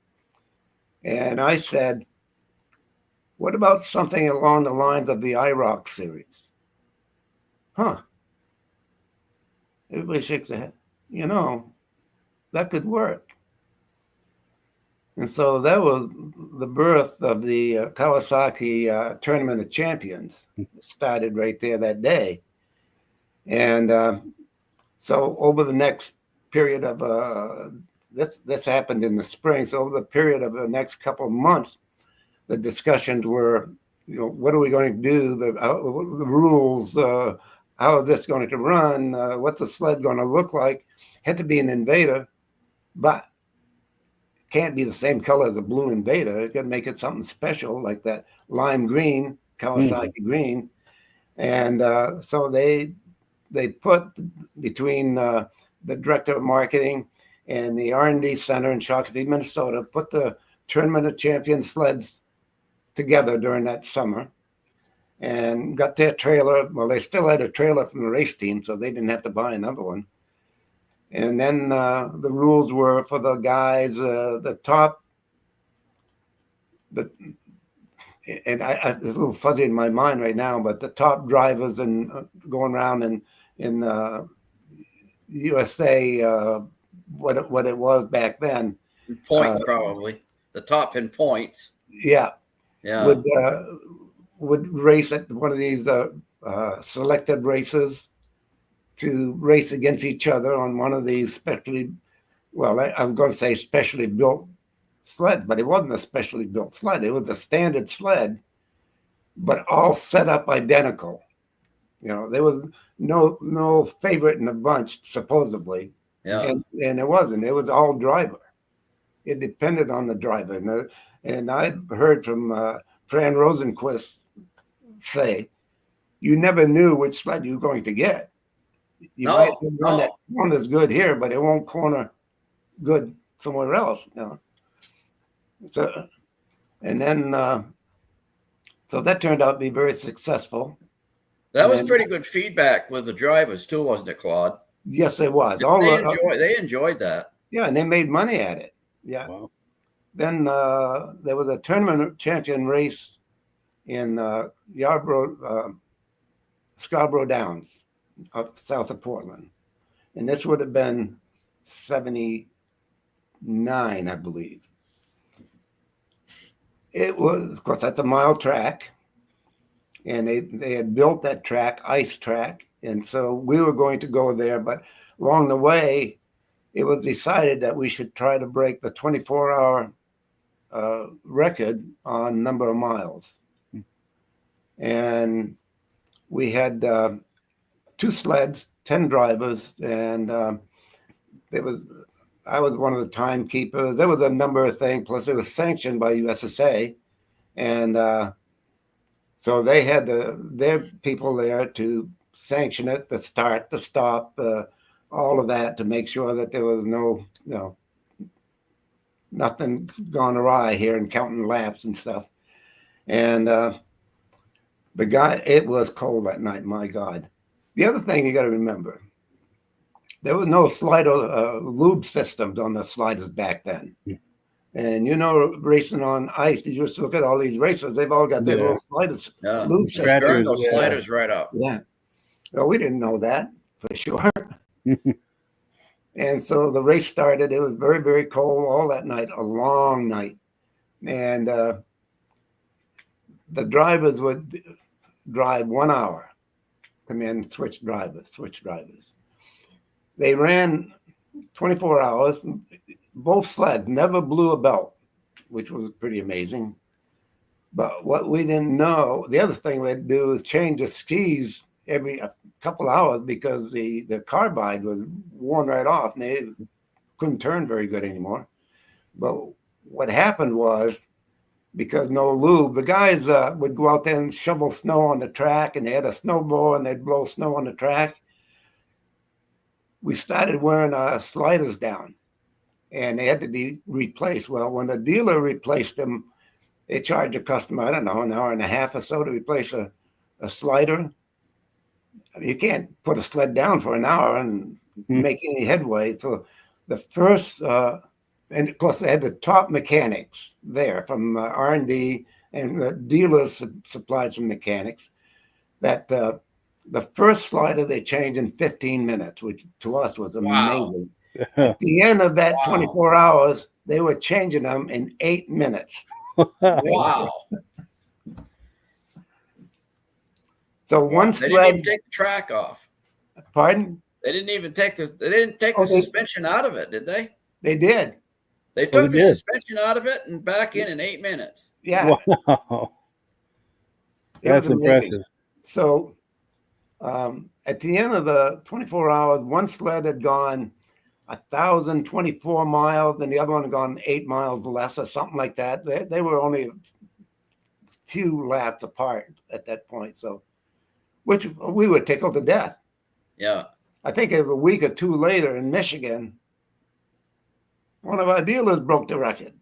And I said, what about something along the lines of the IROC series? Huh. Everybody shakes their head. That could work. And so that was the birth of the Kawasaki Tournament of Champions. It started right there that day. And so over the next period of, this happened in the spring. So over the period of the next couple of months, the discussions were, what are we going to do? The rules, how is this going to run? What's the sled going to look like? Had to be an Invader, but can't be the same color as a blue Invader. It got to make it something special, like that lime green, Kawasaki green. And so they put between the director of marketing and the R&D center in Shakopee, Minnesota, put the Tournament of Champions sleds together during that summer and got their trailer. Well, they still had a trailer from the race team, so they didn't have to buy another one. And then the rules were for the guys, the top, and it's a little fuzzy in my mind right now, but the top drivers and going around in USA, what it was back then. Point probably the top in points. Yeah. Yeah. Would race at one of these selected races to race against each other on one of these specially, well, I was going to say specially built sled, but it wasn't a specially built sled. It was a standard sled, but all set up identical. There was no favorite in the bunch, supposedly. Yeah. And it wasn't. It was all driver. It depended on the driver. And I've heard from Fran Rosenquist say, you never knew which sled you were going to get. You might run that corner's good here, but it won't corner good somewhere else. So, and then, so that turned out to be very successful. That was pretty good feedback with the drivers too, wasn't it, Claude? Yes, it was. They enjoyed that. Yeah, and they made money at it. Yeah. Wow. Then there was a tournament champion race in Scarborough Downs, up south of Portland. And this would have been 79, I believe. It was, of course, that's a mile track. And they had built that track, ice track. And so we were going to go there. But along the way, it was decided that we should try to break the 24-hour record on number of miles. And we had 2 sleds, 10 drivers, and I was one of the timekeepers. There was a number of things, plus it was sanctioned by USSA. And so they had their people there to sanction it, the start, the stop, all of that, to make sure that there was nothing gone awry here and counting laps and stuff. And the guy, it was cold that night, my God. The other thing you got to remember, there was no slider lube systems on the sliders back then. Yeah. And racing on ice, you just look at all these racers, they've all got their little sliders. Yeah. Lube systems. Those sliders right up. Yeah. Well, we didn't know that. for sure. And so the race started. It was very, very cold all that night, a long night. And the drivers would drive 1 hour, come in, switch drivers. They ran 24 hours. Both sleds never blew a belt, which was pretty amazing. But what we didn't know, the other thing they'd do is change the skis every couple hours because the carbide was worn right off and they couldn't turn very good anymore. But what happened was, because no lube, the guys would go out there and shovel snow on the track, and they had a snowblower and they'd blow snow on the track. We started wearing our sliders down, and they had to be replaced. Well, when the dealer replaced them, they charged the customer, I don't know, an hour and a half or so to replace a slider. I mean, you can't put a sled down for an hour and make any headway. So the first, and of course they had the top mechanics there from R&D, and the dealers supplied some mechanics. That the first slider they changed in 15 minutes, which to us was amazing. Wow. At the end of that 24 hours, they were changing them in 8 minutes. Wow. So one sled. They didn't even take the track off. Pardon? They didn't even take the suspension out of it, did they? They did. They took the suspension out of it and back in 8 minutes. Yeah. Wow. That's impressive. So at the end of the 24 hours, one sled had gone 1,024 miles and the other one had gone 8 miles less or something like that. They were only a few laps apart at that point. So, which we were tickled to death. Yeah. I think it was a week or two later in Michigan, one of our dealers broke the record.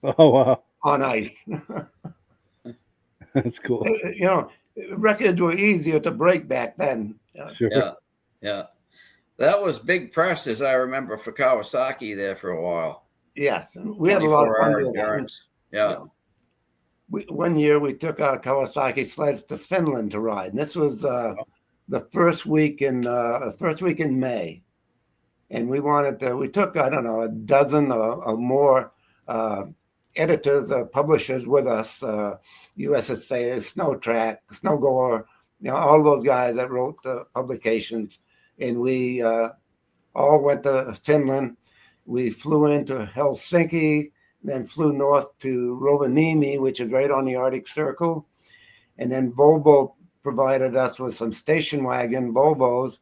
Oh, wow. On ice. That's cool. You know, records were easier to break back then. Sure. Yeah. Yeah. That was big press, as I remember, for Kawasaki there for a while. Yes. We had a lot of fun doing that. Yeah. One year we took our Kawasaki sleds to Finland to ride. And this was the first week in May. And we took, I don't know, a dozen or more editors or publishers with us, USSA, Snow Track, Snowgoer, you know, all those guys that wrote the publications. And we all went to Finland. We flew into Helsinki, then flew north to Rovaniemi, which is right on the Arctic Circle. And then Volvo provided us with some station wagon Volvos,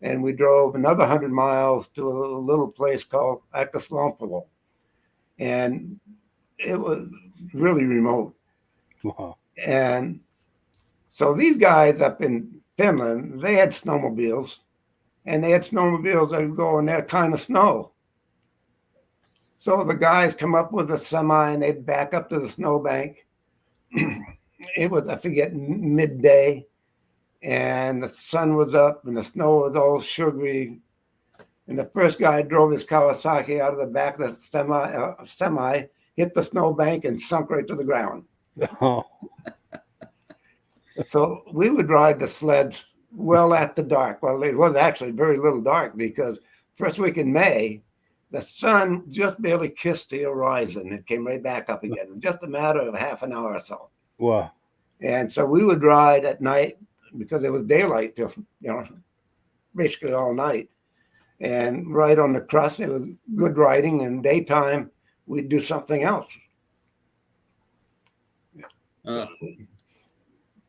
and we drove another 100 miles to a little place called Akaslompolo. And it was really remote. Wow. And so these guys up in Finland, they had snowmobiles, and they had snowmobiles that would go in that kind of snow. So the guys come up with a semi and they'd back up to the snowbank. It was, I forget, midday, and the sun was up and the snow was all sugary. And the first guy drove his Kawasaki out of the back of the semi, hit the snowbank and sunk right to the ground. Oh. So we would ride the sleds well after dark. Well, it was actually very little dark because first week in May, the sun just barely kissed the horizon. It came right back up again. It was just a matter of half an hour or so. Wow. And so we would ride at night because it was daylight till, you know, basically all night. And ride on the crust. It was good riding. And daytime, we'd do something else.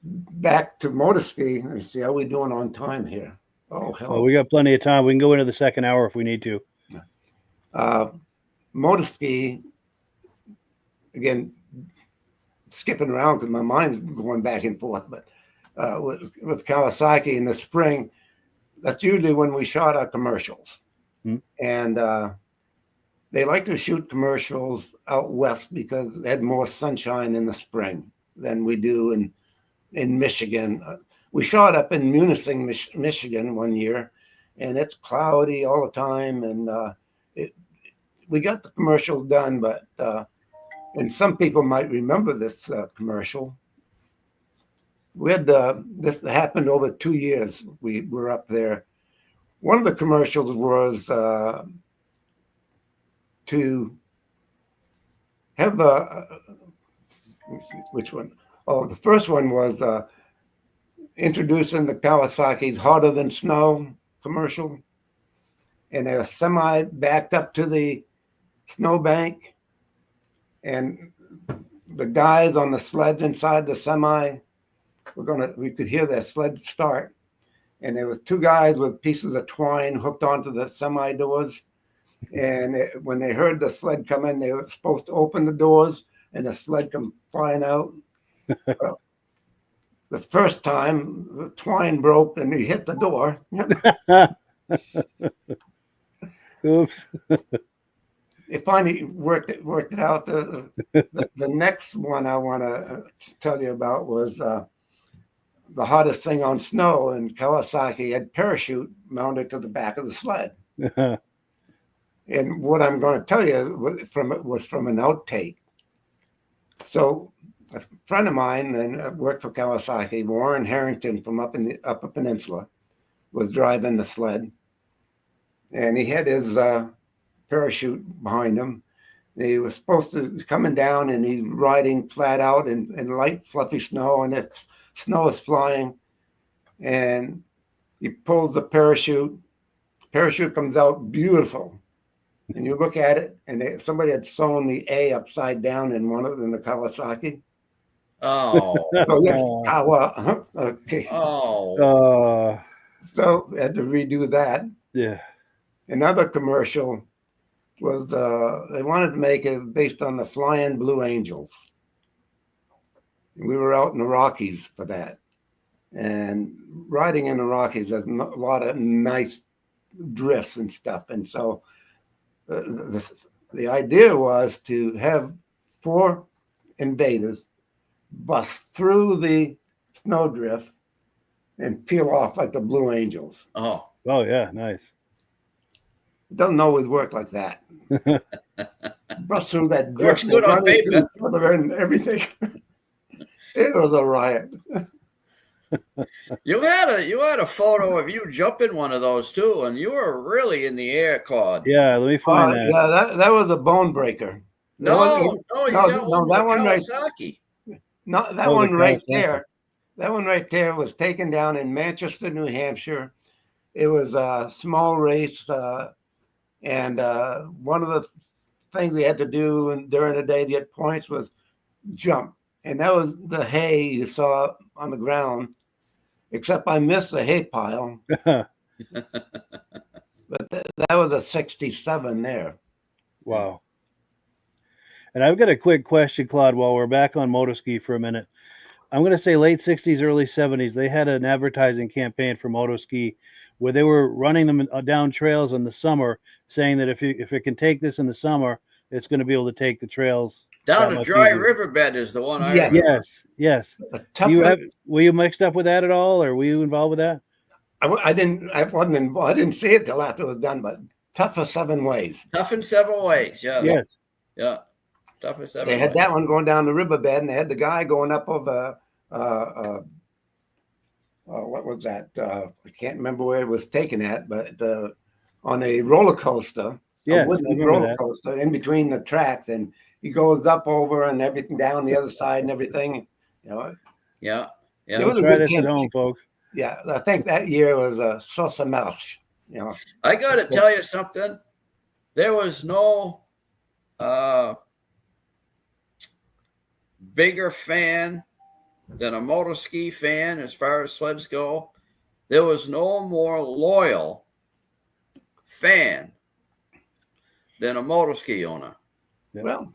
Back to Moto Ski. Let me see, how are we doing on time here? Oh, hell. Well, we got plenty of time. We can go into the second hour if we need to. Moto Ski, again, skipping around because my mind's going back and forth, but with Kawasaki in the spring, that's usually when we shot our commercials. And they like to shoot commercials out west because they had more sunshine in the spring than we do in Michigan. We shot up in Munising, Michigan one year, and it's cloudy all the time. And we got the commercial done, but and some people might remember this commercial. We had this happened over 2 years. We were up there. one of the commercials was to have let's see, which one? Oh, the first one was introducing the Kawasaki's Harder Than Snow commercial. And a semi backed up to the snowbank. And the guys on the sleds inside the semi, we could hear their sled start. And there was two guys with pieces of twine hooked onto the semi doors. And when they heard the sled come in, they were supposed to open the doors and the sled come flying out. Well, the first time the twine broke and he hit the door. Oops. It finally worked it out. The next one I want to tell you about was the hottest thing on snow, and Kawasaki had parachute mounted to the back of the sled. And what I'm going to tell you was from an outtake. So a friend of mine and worked for Kawasaki, Warren Harrington from up in the Upper Peninsula, was driving the sled, and he had his parachute behind him. And he was supposed to coming down, and he's riding flat out in light fluffy snow, and it's snow is flying, and he pulls the parachute. Parachute comes out beautiful. And you look at it, and somebody had sewn the A upside down in the Kawasaki. Oh. So yeah, Kawa. Okay. Oh. So we had to redo that. Yeah. Another commercial was they wanted to make it based on the Flying Blue Angels. We were out in the Rockies for that. And riding in the Rockies, there's a lot of nice drifts and stuff. And so the idea was to have 4 invaders bust through the snowdrift and peel off like the Blue Angels. Oh. Oh yeah, nice. It doesn't always work like that. Bust through that drift. Works good on paper. And everything. It was a riot. You had a photo of you jumping one of those too, and you were really in the air, Claude. Yeah, let me find that. Yeah, that was a bone breaker. No, that one right. Kawasaki. No, that one right there. That one right there was taken down in Manchester, New Hampshire. It was a small race, and one of the things we had to do during the day to get points was jump. And that was the hay you saw on the ground, except I missed the hay pile. But that was a 67 there. Wow. And I've got a quick question, Claude, while we're back on Moto Ski for a minute. I'm going to say late 60s, early 70s, they had an advertising campaign for Moto Ski where they were running them down trails in the summer, saying that if it can take this in the summer, it's going to be able to take the trails. Down the dry riverbed is the one I remember. Yes. Were you mixed up with that at all, or were you involved with that? I didn't see it till after it was done, but Tough for 7 Ways. Tough in 7 ways, yeah. Yes. Yeah. Tough in 7 They ways. had that one going down the riverbed, and they had the guy going up over what was that? I can't remember where it was taken at, but on a roller coaster. Yes, a wooden roller coaster in between the tracks, and he goes up over and everything down the other side and everything. You know. Yeah. It was try this at home, folks. Yeah, I think that year was a Sauce Melch. You know. I got to tell you something. There was no bigger fan than a moto ski fan as far as sleds go. There was no more loyal fan than a moto ski owner. Well,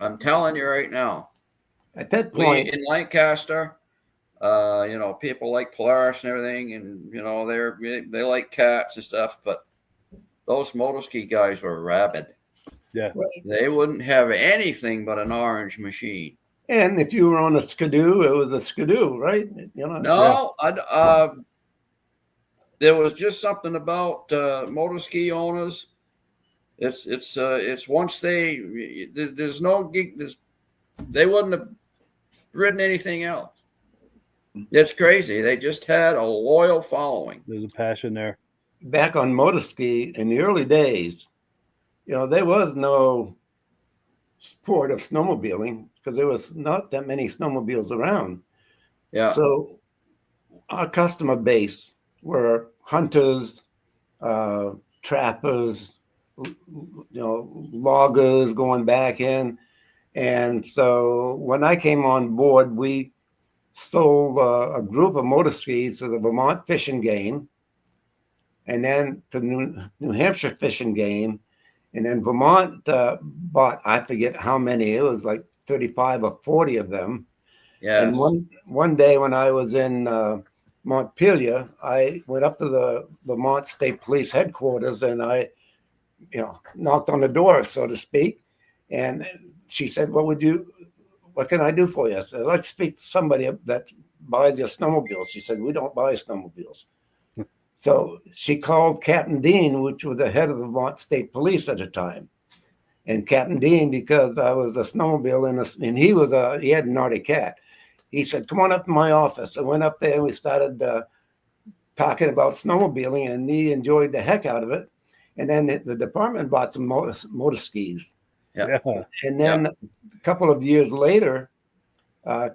I'm telling you right now. At that point in Lancaster, people like Polaris and everything, and they like cats and stuff, but those moto ski guys were rabid. Yeah. They wouldn't have anything but an orange machine. And if you were on a skidoo, it was a skidoo, right? No, there was just something about moto ski owners. It's once there's no gig. They wouldn't have ridden anything else. It's crazy. They just had a loyal following. There's a passion there. back on Moto Ski in the early days, there was no sport of snowmobiling because there was not that many snowmobiles around. Yeah. So our customer base were hunters, trappers, loggers going back in. And so when I came on board, we sold a group of motor skis to the Vermont Fish and Game, and then to New Hampshire Fish and Game. And then Vermont bought, I forget how many, it was like 35 or 40 of them. Yes. And one day when I was in Montpelier, I went up to the Vermont State Police headquarters and I, knocked on the door, so to speak. And she said, what can I do for you? I said, let's speak to somebody that buys your snowmobiles. She said, we don't buy snowmobiles. So she called Captain Dean, which was the head of the Vermont State Police at the time. And Captain Dean, because I was a snowmobile and he had an Arctic Cat, he said, come on up to my office. I went up there and we started talking about snowmobiling, and he enjoyed the heck out of it. And then the department bought some motor skis. Yeah. And then a couple of years later,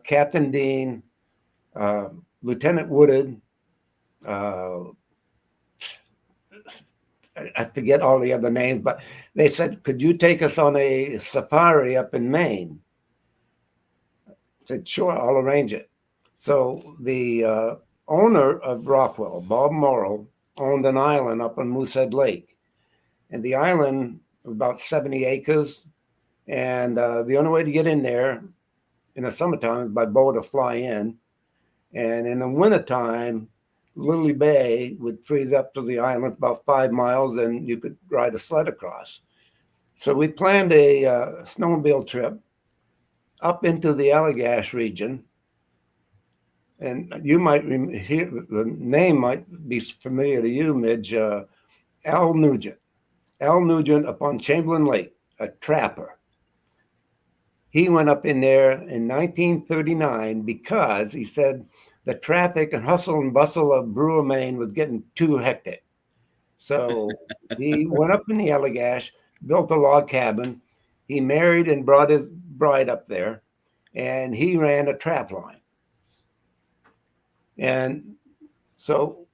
Captain Dean, Lieutenant Woodard, I forget all the other names, but they said, could you take us on a safari up in Maine? I said, sure, I'll arrange it. So the owner of Rockwell, Bob Morrow, owned an island up on Moosehead Lake. And the island, about 70 acres. And the only way to get in there in the summertime is by boat or fly in. And in the wintertime, Lily Bay would freeze up to the island about 5 miles, and you could ride a sled across. So we planned a snowmobile trip up into the Allagash region. And you might hear, the name might be familiar to you, Midge, Al Nugent. Al Nugent up on Chamberlain Lake, a trapper. He went up in there in 1939 because he said the traffic and hustle and bustle of Brewer, Maine was getting too hectic. So he went up in the Allagash, built a log cabin. He married and brought his bride up there, and he ran a trap line. And so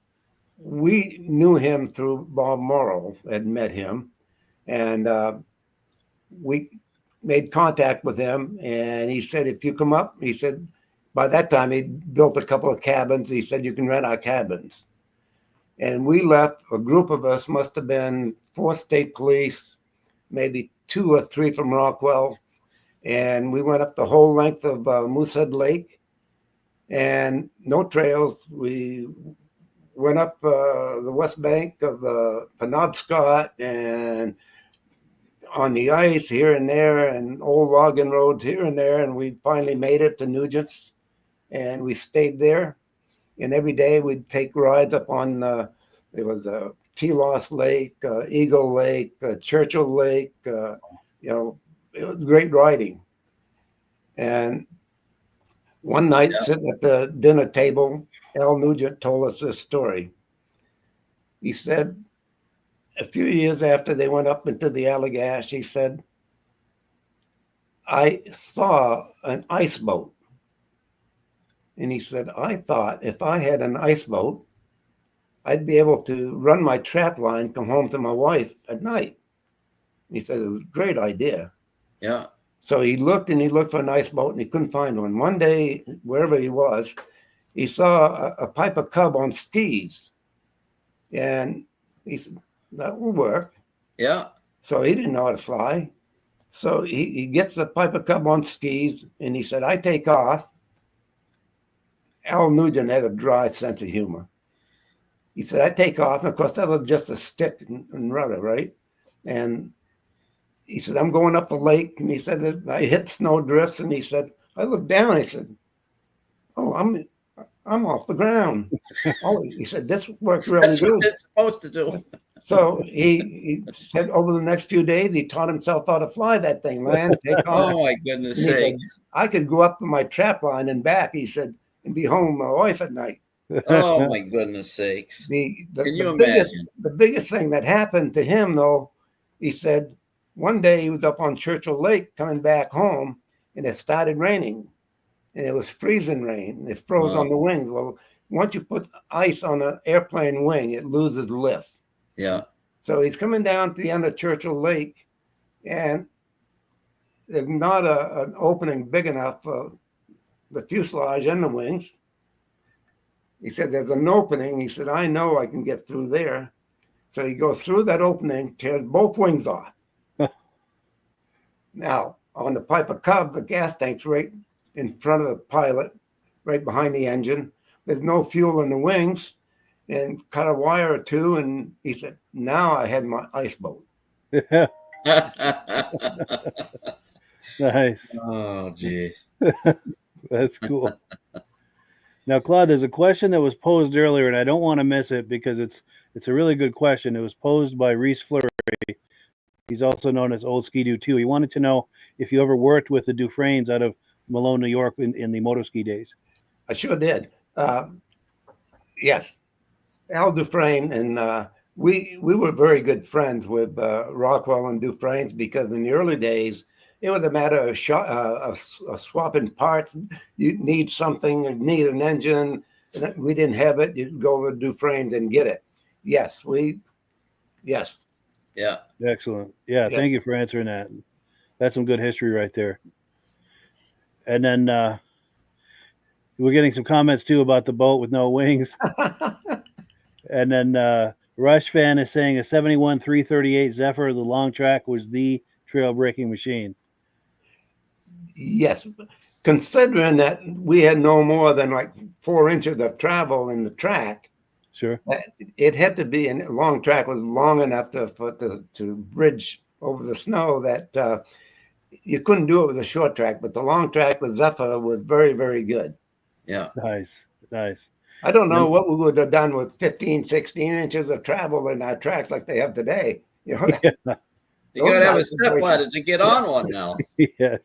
we knew him through Bob Morrow, had met him, and we made contact with him. And he said, if you come up, he said, by that time he built a couple of cabins. He said, you can rent our cabins. And we left, a group of us, must have been 4 state police, maybe 2 or 3 from Rockwell. And we went up the whole length of Moosehead Lake, and no trails. We went up the west bank of the Penobscot and on the ice here and there and old logging roads here and there. And we finally made it to Nugent's, and we stayed there. And every day we'd take rides up on, there was a Telos Lake, Eagle Lake, Churchill Lake, it was great riding. And one night, sitting at the dinner table, Al Nugent told us this story. He said, a few years after they went up into the Allagash, he said, I saw an ice boat. And he said, I thought if I had an ice boat, I'd be able to run my trap line, come home to my wife at night. He said, it was a great idea. Yeah. So he looked for an ice boat, and he couldn't find one. One day, wherever he was, he saw a Piper Cub on skis. And he said, that will work. Yeah. So he didn't know how to fly. So he gets the Piper Cub on skis, and he said, I take off. Al Nugent had a dry sense of humor. He said, I take off. And of course, that was just a stick and rudder, right? And he said, I'm going up the lake. And he said, that I hit snow drifts. And he said, I looked down. He said, oh, I'm off the ground. Oh, he said, this worked really That's good. what they're supposed to do. So he said over the next few days, he taught himself how to fly that thing, land, take off. Oh, my goodness And he sakes. said, I could go up to my trap line and back, he said, and be home with my wife at night. Oh my goodness sakes! The Can you biggest imagine? the biggest thing that happened to him, though, he said one day he was up on Churchill Lake coming back home, and it started raining, and it was freezing rain. And it froze on the wings. Well, once you put ice on an airplane wing, it loses lift. Yeah. So he's coming down to the end of Churchill Lake, and there's not an opening big enough for the fuselage and the wings. He said, there's an opening. He said, I know I can get through there. So he goes through that opening, tears both wings off. Now, on the Piper Cub, the gas tank's right in front of the pilot, right behind the engine. There's no fuel in the wings, and cut a wire or two. And he said, now I had my ice boat. Nice. Oh, geez. That's cool. Now, Claude, there's a question that was posed earlier, and I don't want to miss it because it's a really good question. It was posed by Reese Fleury. He's also known as Old Ski-Doo 2. He wanted to know if you ever worked with the Dufresnes out of Malone, New York in the Moto Ski days. I sure did. Yes. Al Dufresne, and we were very good friends with Rockwell and Dufresne's, because in the early days, it was a matter of swapping parts. You need something, you need an engine, and we didn't have it. You'd go over to Dufresne's and get it. Yes. Yeah. Excellent. Yeah, thank you for answering that. That's some good history right there. And then we're getting some comments too about the boat with no wings. And then Rush Fan is saying a 71 338 Zephyr, the long track, was the trail braking machine. Yes. Considering that we had no more than like 4 inches of travel in the track, Sure. it had to be, and a long track was long enough to bridge over the snow that you couldn't do it with a short track, but the long track with Zephyr was very, very good. Yeah. Nice. I don't know what we would have done with 15, 16 inches of travel in our tracks like they have today. You know, Yeah. You got to have a step ladder to get on one now. Yes.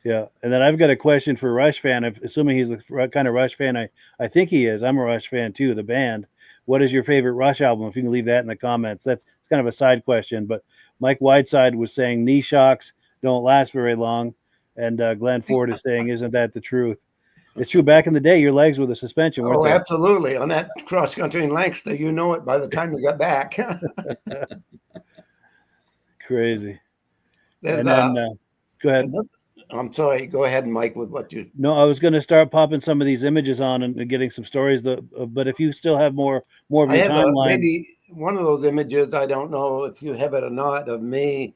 Yeah. And then I've got a question for Rush Fan. Assuming he's the kind of Rush fan I think he is. I'm a Rush fan too, the band. What is your favorite Rush album? If you can leave that in the comments. That's kind of a side question. But Mike Whiteside was saying knee shocks don't last very long. And Glenn Ford is saying, isn't that the truth? It's true. Back in the day, your legs were the suspension, weren't they? Absolutely. On that cross country in Lancaster, you know it by the time you got back. Crazy. There's, And then, go ahead. I'm sorry. Go ahead, Mike, with what you. No, I was going to start popping some of these images on and getting some stories. But if you still have more of your timeline, maybe one of those images. I don't know if you have it or not, of me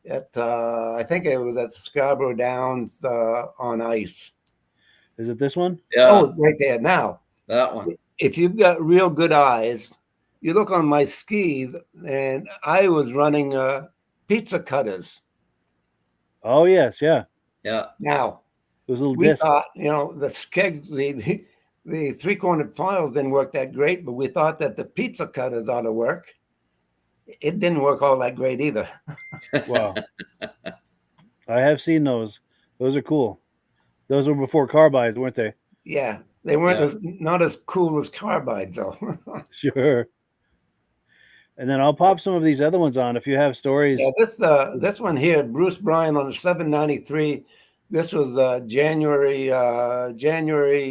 at I think it was at Scarborough Downs on ice. Is it this one? Yeah. Oh, right there. Now, that one. If you've got real good eyes, you look on my skis, and I was running pizza cutters. Oh yes, yeah. Yeah. Now, it was a little we disc. thought, the skeg, the 3-cornered files didn't work that great, but we thought that the pizza cutters ought to work. It didn't work all that great either. Wow. I have seen those. Those are cool. Those were before carbides, weren't they? Yeah, they weren't not as cool as carbides, though. Sure. And then I'll pop some of these other ones on if you have stories. Yeah, this one here, Bruce Bryan on the 793. This was January 7th,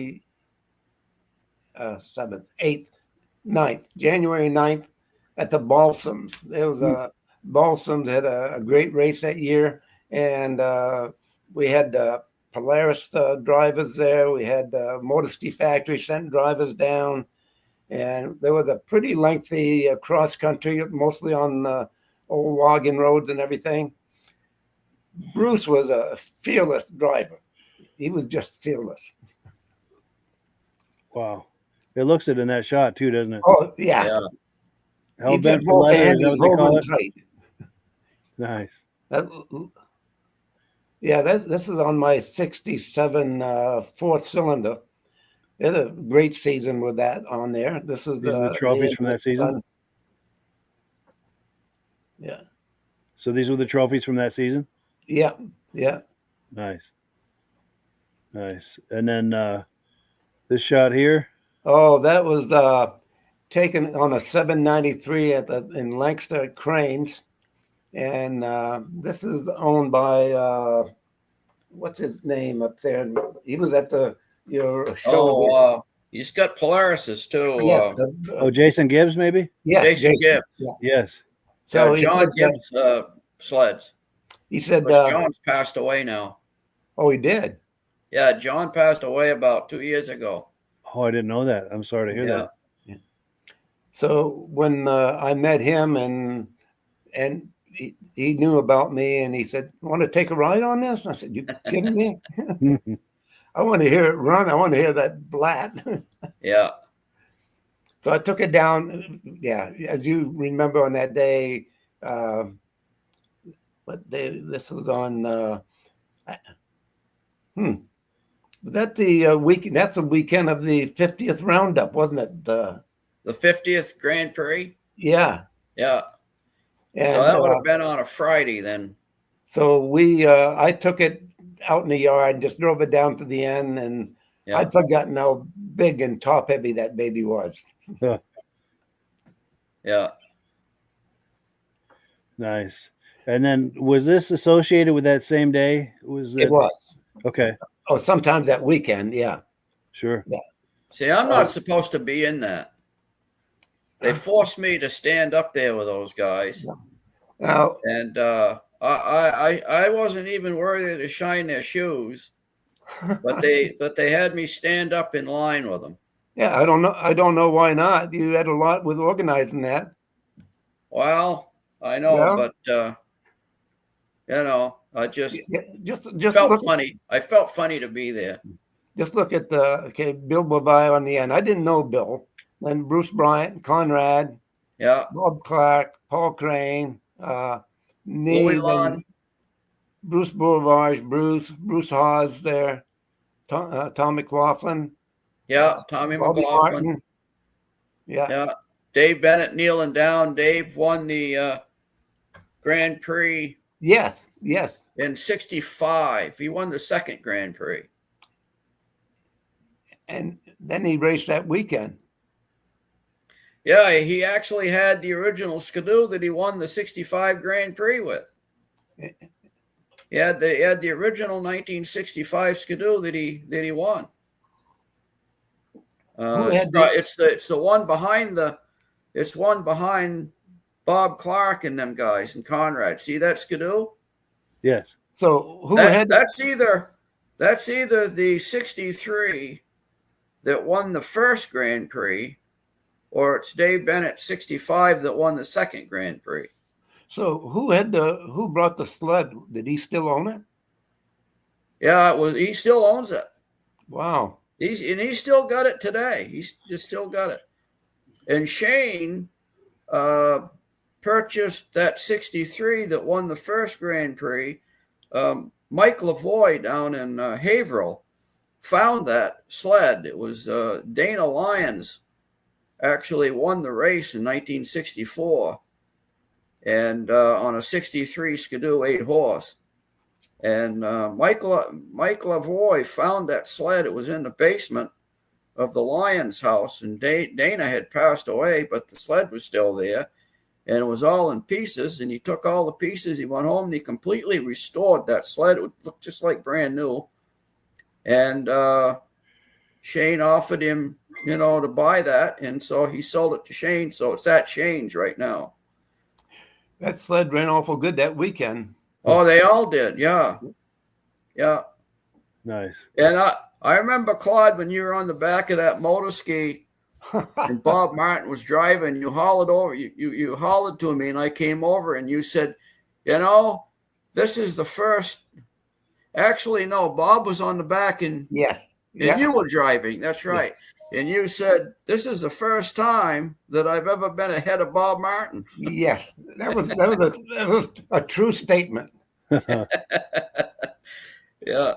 8th, 9th, January 9th at the Balsams. There was Balsams had a great race that year, and we had Polaris drivers there. We had Moto Ski Factory sent drivers down, and there was a pretty lengthy cross country, mostly on old logging roads and everything. Bruce was a fearless driver. He was just fearless. Wow. It looks it in that shot too, doesn't it? Oh, yeah. Hell bent for leather, is that what they call it? Tight. Nice. This is on my 67 4th cylinder. It had a great season with that on there. This is these are the trophies from that season? Yeah. So these were the trophies from that season? Yeah. Nice. And then this shot here, Oh, that was taken on a 793 in Lancaster Cranes, and this is owned by what's his name up there? He was at your show. Oh, he's got Polaris's too. Yes, Oh, Jason Gibbs, maybe? yes, Jason Gibbs. Yeah. Yes. So Yeah, John Gibbs sleds. he said, But John's passed away now. "Oh, he did." Yeah, John passed away about 2 years ago. Oh, I didn't know that. I'm sorry to hear Yeah. that. So when I met him and he knew about me and he said, "Want to take a ride on this?" I said, "You kidding me? I want to hear it run. I want to hear that blat." Yeah. So I took it down. Yeah, as you remember on that day, this was on. Was that the week? That's the weekend of the 50th roundup, wasn't it? The 50th Grand Prix. Yeah. Yeah. And, so that would have been on a Friday then. So I took it out in the yard and just drove it down to the end, and Yeah. I'd forgotten how big and top heavy that baby was. Yeah. Nice. And then was this associated with that same day? It was. Okay. Oh, sometimes that weekend, yeah. Sure. Yeah. See, I'm not supposed to be in that. They forced me to stand up there with those guys. Now, And I wasn't even worthy to shine their shoes, but they had me stand up in line with them. yeah, I don't know why not. You had a lot with organizing that. Well, I know, Yeah. but you know, I just Just felt look, funny. I felt funny to be there. just look at Bill Bovai on the end. I didn't know Bill. Then Bruce Bryant, Conrad, Yeah. Bob Clark, Paul Crane, Louis Neve, Lund. and Bruce Boulevard, Bruce Hawes there, Tom McLaughlin, Yeah. Tommy Bobby McLaughlin. Martin. Yeah. Yeah. Dave Bennett kneeling down. Dave won the Grand Prix Yes. in '65. He won the second Grand Prix. And then he raced that weekend. Yeah, he actually had the original Skidoo that he won the '65 Grand Prix with. He had the original 1965 Skidoo that he won. It's the one behind Bob Clark and them guys and Conrad. See that Skidoo? Yes. So that's either the '63 that won the first Grand Prix, or it's Dave Bennett '65 that won the second Grand Prix. So who brought the sled? Did he still own it? Yeah, he still owns it. Wow. He's still got it today. He's just still got it. And Shane purchased that '63 that won the first Grand Prix. Mike Lavoie down in Haverhill found that sled. It was Dana Lyons actually won the race in 1964, and on a '63 Skidoo 8-horse. And Mike Lavoie found that sled. It was in the basement of the Lyons house, and Dana had passed away, but the sled was still there, and it was all in pieces. And he took all the pieces. He went home and he completely restored that sled. It would look just like brand new. And Shane offered him, to buy that, and so he sold it to Shane. So it's at Shane's right now. That sled ran awful good that weekend. Oh, they all did. Yeah. Yeah. Nice. And I remember, Claude, when you were on the back of that Moto Ski and Bob Martin was driving, you hollered over, you hollered to me, and I came over and you said, this is the first. Actually, no, Bob was on the back and you were driving. That's right. Yeah. And you said, this is the first time that I've ever been ahead of Bob Martin. Yes, that was a true statement. Yeah.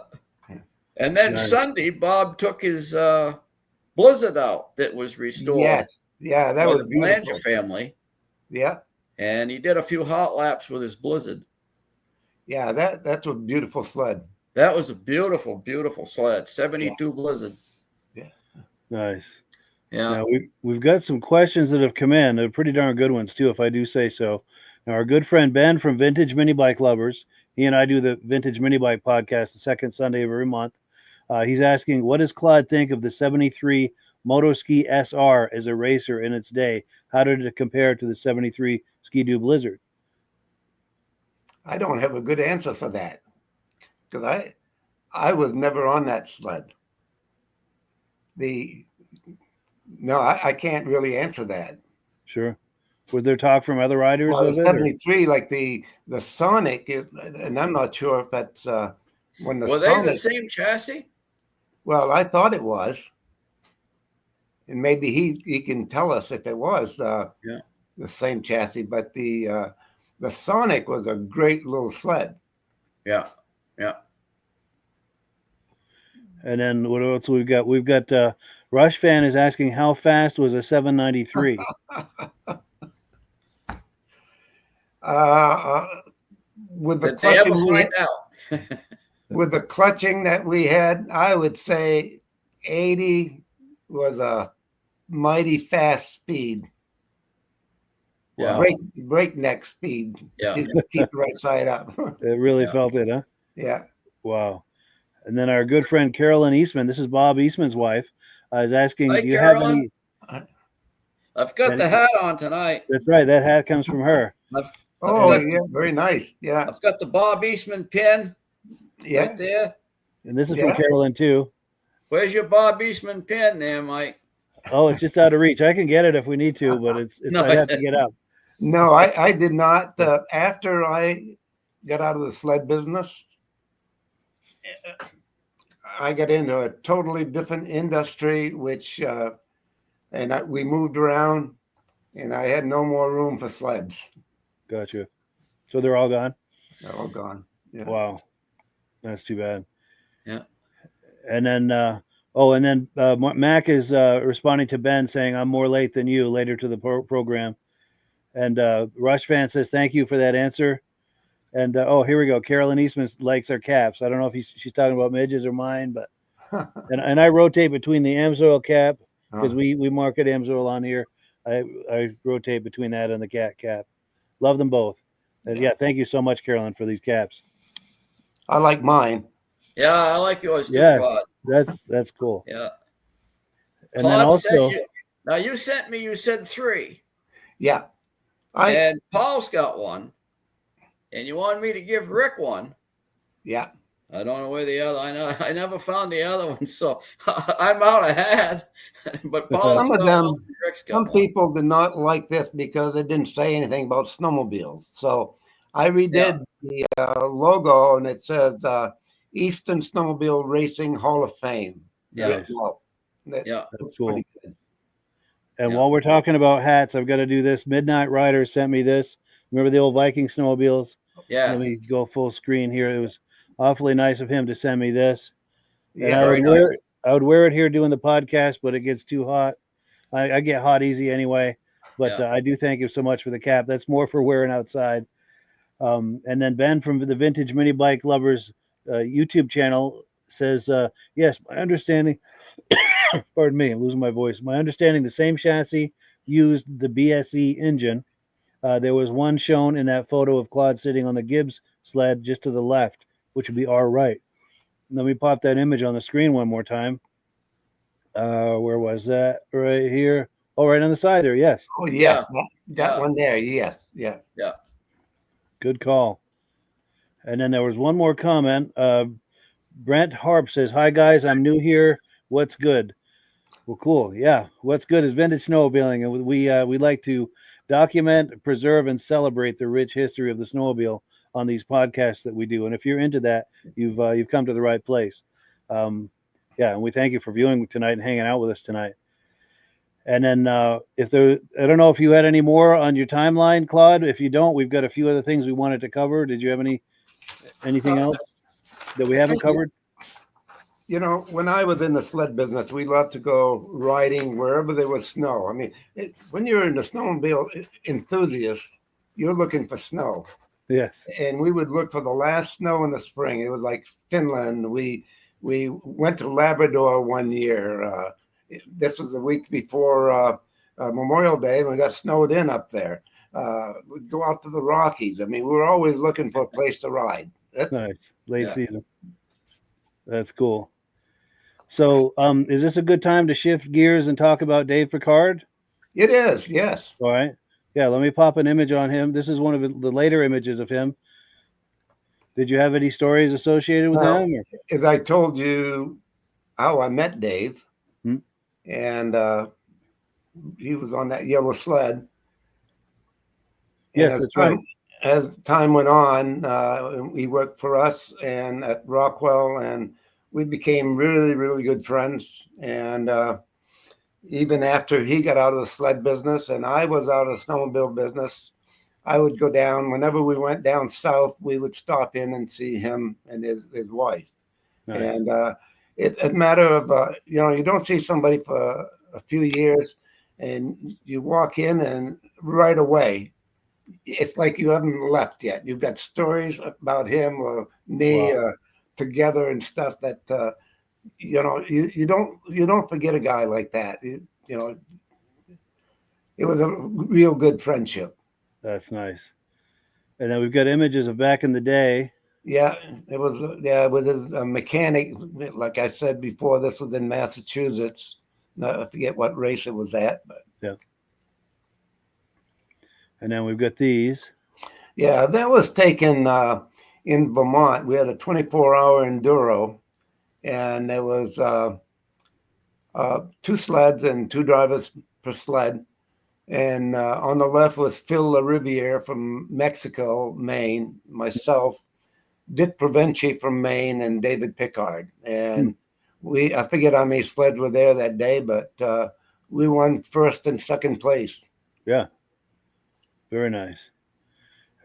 And then Sunday, Bob took his Blizzard out that was restored. Yes. Yeah, that was the Belanger family. Yeah. And he did a few hot laps with his Blizzard. Yeah, that's a beautiful sled. That was a beautiful, beautiful sled. 72 Blizzard. Yeah. Nice. Yeah. Now we've got some questions that have come in. They're pretty darn good ones too, if I do say so. Now our good friend Ben from Vintage Mini Bike Lovers, he and I do the Vintage Mini Bike podcast the second Sunday of every month. He's asking, what does Claude think of the '73 Moto Ski SR as a racer in its day? How did it compare to the '73 Ski-Doo Blizzard? I don't have a good answer for that because I was never on that sled. No, I can't really answer that. Sure. Was there talk from other riders Well, of the it? 73, like the Sonic, and I'm not sure if that's when the Were they Sonic. the same chassis? Well, I thought it was, and maybe he can tell us if it was the same chassis. But the Sonic was a great little sled. Yeah, yeah. And then what else we've got? We've got Rush Fan is asking, how fast was a 793? With the Did they ever clutching find out? with the clutching that we had, I would say 80 was a mighty fast speed. Wow. Breakneck speed. Yeah. To keep the right side up. It really felt it, huh? Yeah. Wow. And then our good friend Carolyn Eastman, this is Bob Eastman's wife, is asking, Hi, do you have Carolyn. any? I've got the hat on tonight. That's right. That hat comes from her. Yeah, very nice. Yeah. I've got the Bob Eastman pin right there. And this is from Carolyn too. Where's your Bob Eastman pin there, Mike? Oh, it's just out of reach. I can get it if we need to, but it's No. I have to get up. No, I did not. After I got out of the sled business, I got into a totally different industry, which, we moved around, and I had no more room for sleds. Gotcha. So they're all gone? They're all gone. Yeah. Wow. That's too bad. Yeah. And then, Mac is responding to Ben saying, I'm more late than you, later to the program. And Rush Fan says, thank you for that answer. And here we go. Carolyn Eastman likes our caps. I don't know if she's talking about Midges or mine, but and I rotate between the Amsoil cap because we market Amsoil on here. I rotate between that and the cat cap. Love them both. And thank you so much, Carolyn, for these caps. I like mine. Yeah, I like yours too, Claude. That's cool. Yeah. And Claude then also, you sent me. You said 3. Yeah. And Paul's got one. And you wanted me to give Rick one. Yeah. I don't know where the other. I never found the other one, so I'm out of hat. But Paul's some people did not like this because it didn't say anything about snowmobiles. So I redid the logo, and it says Eastern Snowmobile Racing Hall of Fame. Yeah. That's cool. And while we're talking about hats, I've got to do this. Midnight Rider sent me this. Remember the old Viking snowmobiles? Yes. Let me go full screen here. It was awfully nice of him to send me this. Yeah, I would wear it here doing the podcast, but it gets too hot. I get hot easy anyway. But I do thank you so much for the cap. That's more for wearing outside. And then Ben from the Vintage Mini Bike Lovers YouTube channel says, yes, my understanding, pardon me, I'm losing my voice. My understanding, the same chassis used the BSE engine. There was one shown in that photo of Claude sitting on the Gibbs sled just to the left, which would be our right. Let me pop that image on the screen one more time. Where was that? Right here. Oh, right on the side there. Yes. Oh, yeah. That one there. Yeah. Yeah. Yeah. Good call. And then there was one more comment. Brent Harp says, hi, guys. I'm new here. What's good? Well, cool. Yeah. What's good is vintage snowmobiling. And we like to document, preserve, and celebrate the rich history of the snowmobile on these podcasts that we do. And if you're into that, you've come to the right place. And we thank you for viewing tonight and hanging out with us tonight. And then I don't know if you had any more on your timeline, Claude. If you don't, we've got a few other things we wanted to cover. Did you have anything else that we haven't covered? You know, when I was in the sled business, we loved to go riding wherever there was snow. I mean, when you're in the snowmobile enthusiast, you're looking for snow. Yes. And we would look for the last snow in the spring. It was like Finland. We went to Labrador one year. this was the week before Memorial Day, and we got snowed in up there. We'd go out to the Rockies. I mean, we were always looking for a place to ride. Nice. Late Yeah. season. That's cool. So, is this a good time to shift gears and talk about Dave Picard? It is, yes. All right. Yeah, let me pop an image on him. This is one of the later images of him. Did you have any stories associated with Well, him? Or? As I told you how I met Dave, and he was on that yellow sled. Yes, And that's right. as time went on, he worked for us and at Rockwell, and we became really, really good friends. And even after he got out of the sled business and I was out of the snowmobile business, I would go down. Whenever we went down south, we would stop in and see him and his wife. Nice. And it's a matter of, you don't see somebody for a few years, and you walk in and right away, it's like you haven't left yet. You've got stories about him or me together and stuff that you don't forget a guy like that. You know, it was a real good friendship. That's nice. And then we've got images of back in the day. Yeah, it was with his mechanic. Like I said before, this was in Massachusetts. I forget what race it was at, but yeah. And then we've got these. Yeah, that was taken in Vermont. We had a 24-hour enduro, and there was 2 sleds and 2 drivers per sled. And on the left was Phil LaRiviere from Mexico, Maine, myself, Dick Provenci from Maine, and David Picard. And I forget how many sleds were there that day, but we won first and second place. Yeah. Very nice.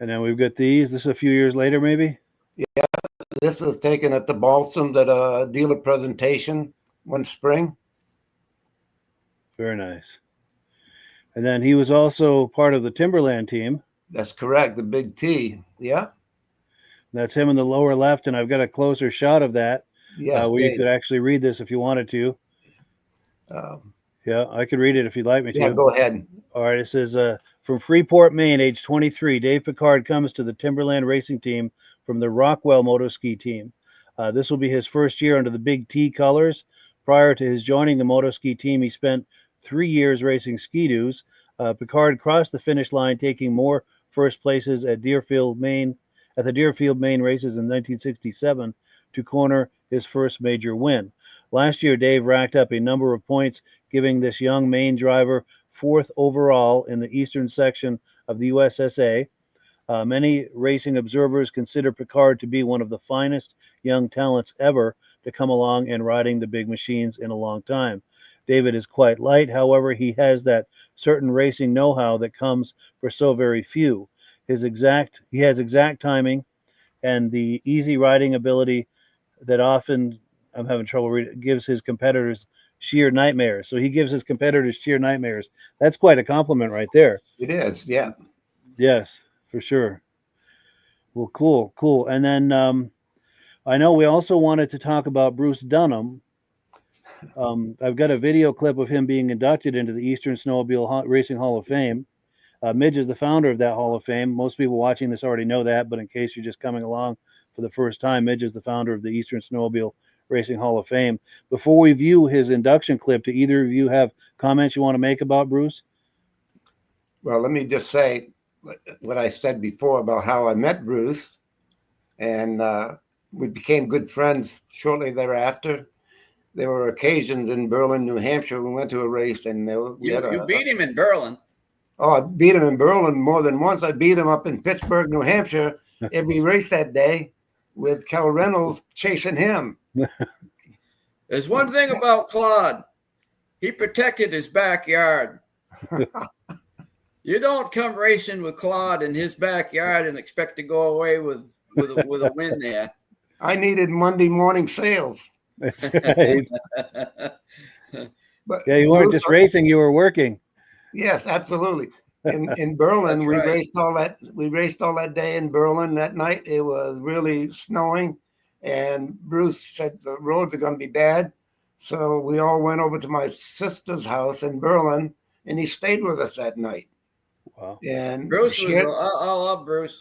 And then we've got these. This is a few years later, maybe? Yeah. This was taken at the Balsams at a dealer presentation one spring. Very nice. And then he was also part of the Timberland team. That's correct. The Big T. Yeah. That's him in the lower left, and I've got a closer shot of that. Yes, where you could actually read this if you wanted to. Yeah, I could read it if you'd like me to. Yeah, go ahead. All right, it says, from Freeport, Maine, age 23, Dave Picard comes to the Timberland racing team from the Rockwell Moto Ski team. This will be his first year under the Big T colors. Prior to his joining the Moto Ski team, he spent 3 years racing Ski-Doos. Picard crossed the finish line, taking more first places at the Deerfield, Maine races in 1967 to corner his first major win. Last year, Dave racked up a number of points, giving this young Maine driver 4th overall in the eastern section of the USSA. Many racing observers consider Picard to be one of the finest young talents ever to come along and riding the big machines in a long time. David is quite light, however, he has that certain racing know-how that comes for so very few. He has exact timing and the easy riding ability that often, I'm having trouble reading, gives his competitors sheer nightmares. So he gives his competitors sheer nightmares. That's quite a compliment right there. It is, yeah. Yes, for sure. Well, cool. And then I know we also wanted to talk about Bruce Dunham. I've got a video clip of him being inducted into the Eastern Snowmobile Racing Hall of Fame. Midge is the founder of that Hall of Fame. Most people watching this already know that, but in case you're just coming along for the first time, Midge is the founder of the Eastern Snowmobile Racing Hall of Fame. Before we view his induction clip, do either of you have comments you want to make about Bruce? Well, let me just say what I said before about how I met Bruce, and we became good friends shortly thereafter. There were occasions in Berlin, New Hampshire. We went to a race, and you beat him in Berlin. Oh, I beat him in Berlin more than once. I beat him up in Pittsburgh, New Hampshire, every race that day with Cal Reynolds chasing him. There's one thing about Claude. He protected his backyard. You don't come racing with Claude in his backyard and expect to go away with a win there. I needed Monday morning sales. That's right. But yeah, you weren't just racing, you were working. Yes, absolutely. In Berlin, we raced all that day in Berlin. That night it was really snowing, and Bruce said the roads are going to be bad, So we all went over to my sister's house in Berlin, and he stayed with us that night. Wow. And Bruce was, I love Bruce.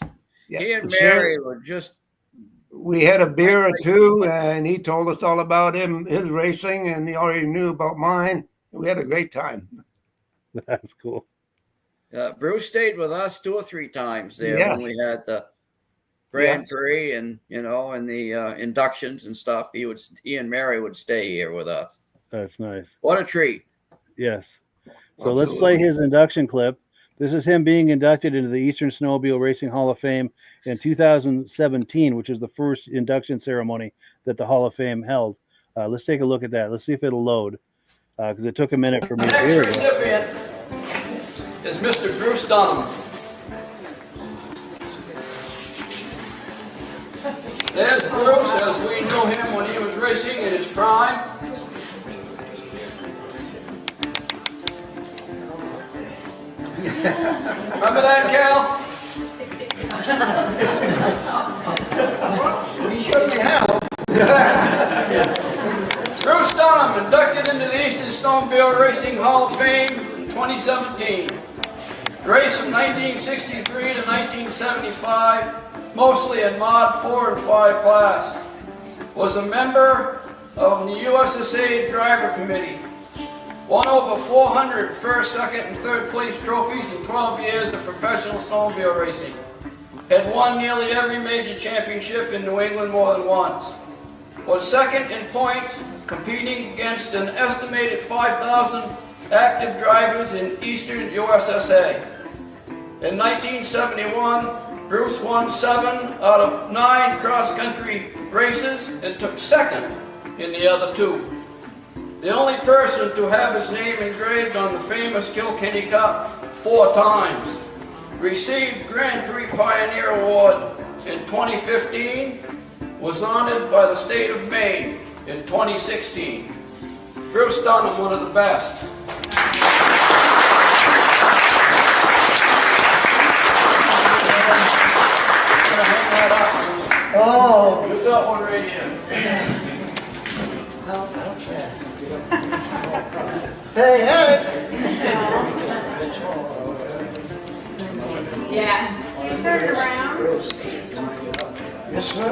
yeah, He and Mary were just. We had a beer or two, and he told us all about his racing, and he already knew about mine. We had a great time. That's cool. Bruce stayed with us 2 or 3 times there when we had the Grand Prix and, you know, and the inductions and stuff. He and Mary would stay here with us. That's nice. What a treat. Yes. So let's play his induction clip. This is him being inducted into the Eastern Snowmobile Racing Hall of Fame in 2017, which is the first induction ceremony that the Hall of Fame held. Let's take a look at that. Let's see if it'll load, because it took a minute for me to hear it. The next recipient is Mr. Bruce Dunham. There's Bruce as we knew him when he was racing in his prime. Remember that, Cal? He showed me how. Bruce Dunham, inducted into the Eastern Snowmobile Racing Hall of Fame in 2017. Raced from 1963 to 1975, mostly in Mod 4 and 5 class. Was a member of the USSA Driver Committee. Won over 400 first, second, and third place trophies in 12 years of professional snowmobile racing. Had won nearly every major championship in New England more than once. Was second in points, competing against an estimated 5,000 active drivers in Eastern USSA. In 1971, Bruce won 7 out of 9 cross-country races and took second in the other 2. The only person to have his name engraved on the famous Kilkenny Cup 4 times. Received Grand Prix Pioneer Award in 2015. Was honored by the state of Maine in 2016. Bruce Dunham, one of the best. Oh, You've got one right here. okay. Hey, hey. Yeah. Turn it around. Yes, sir.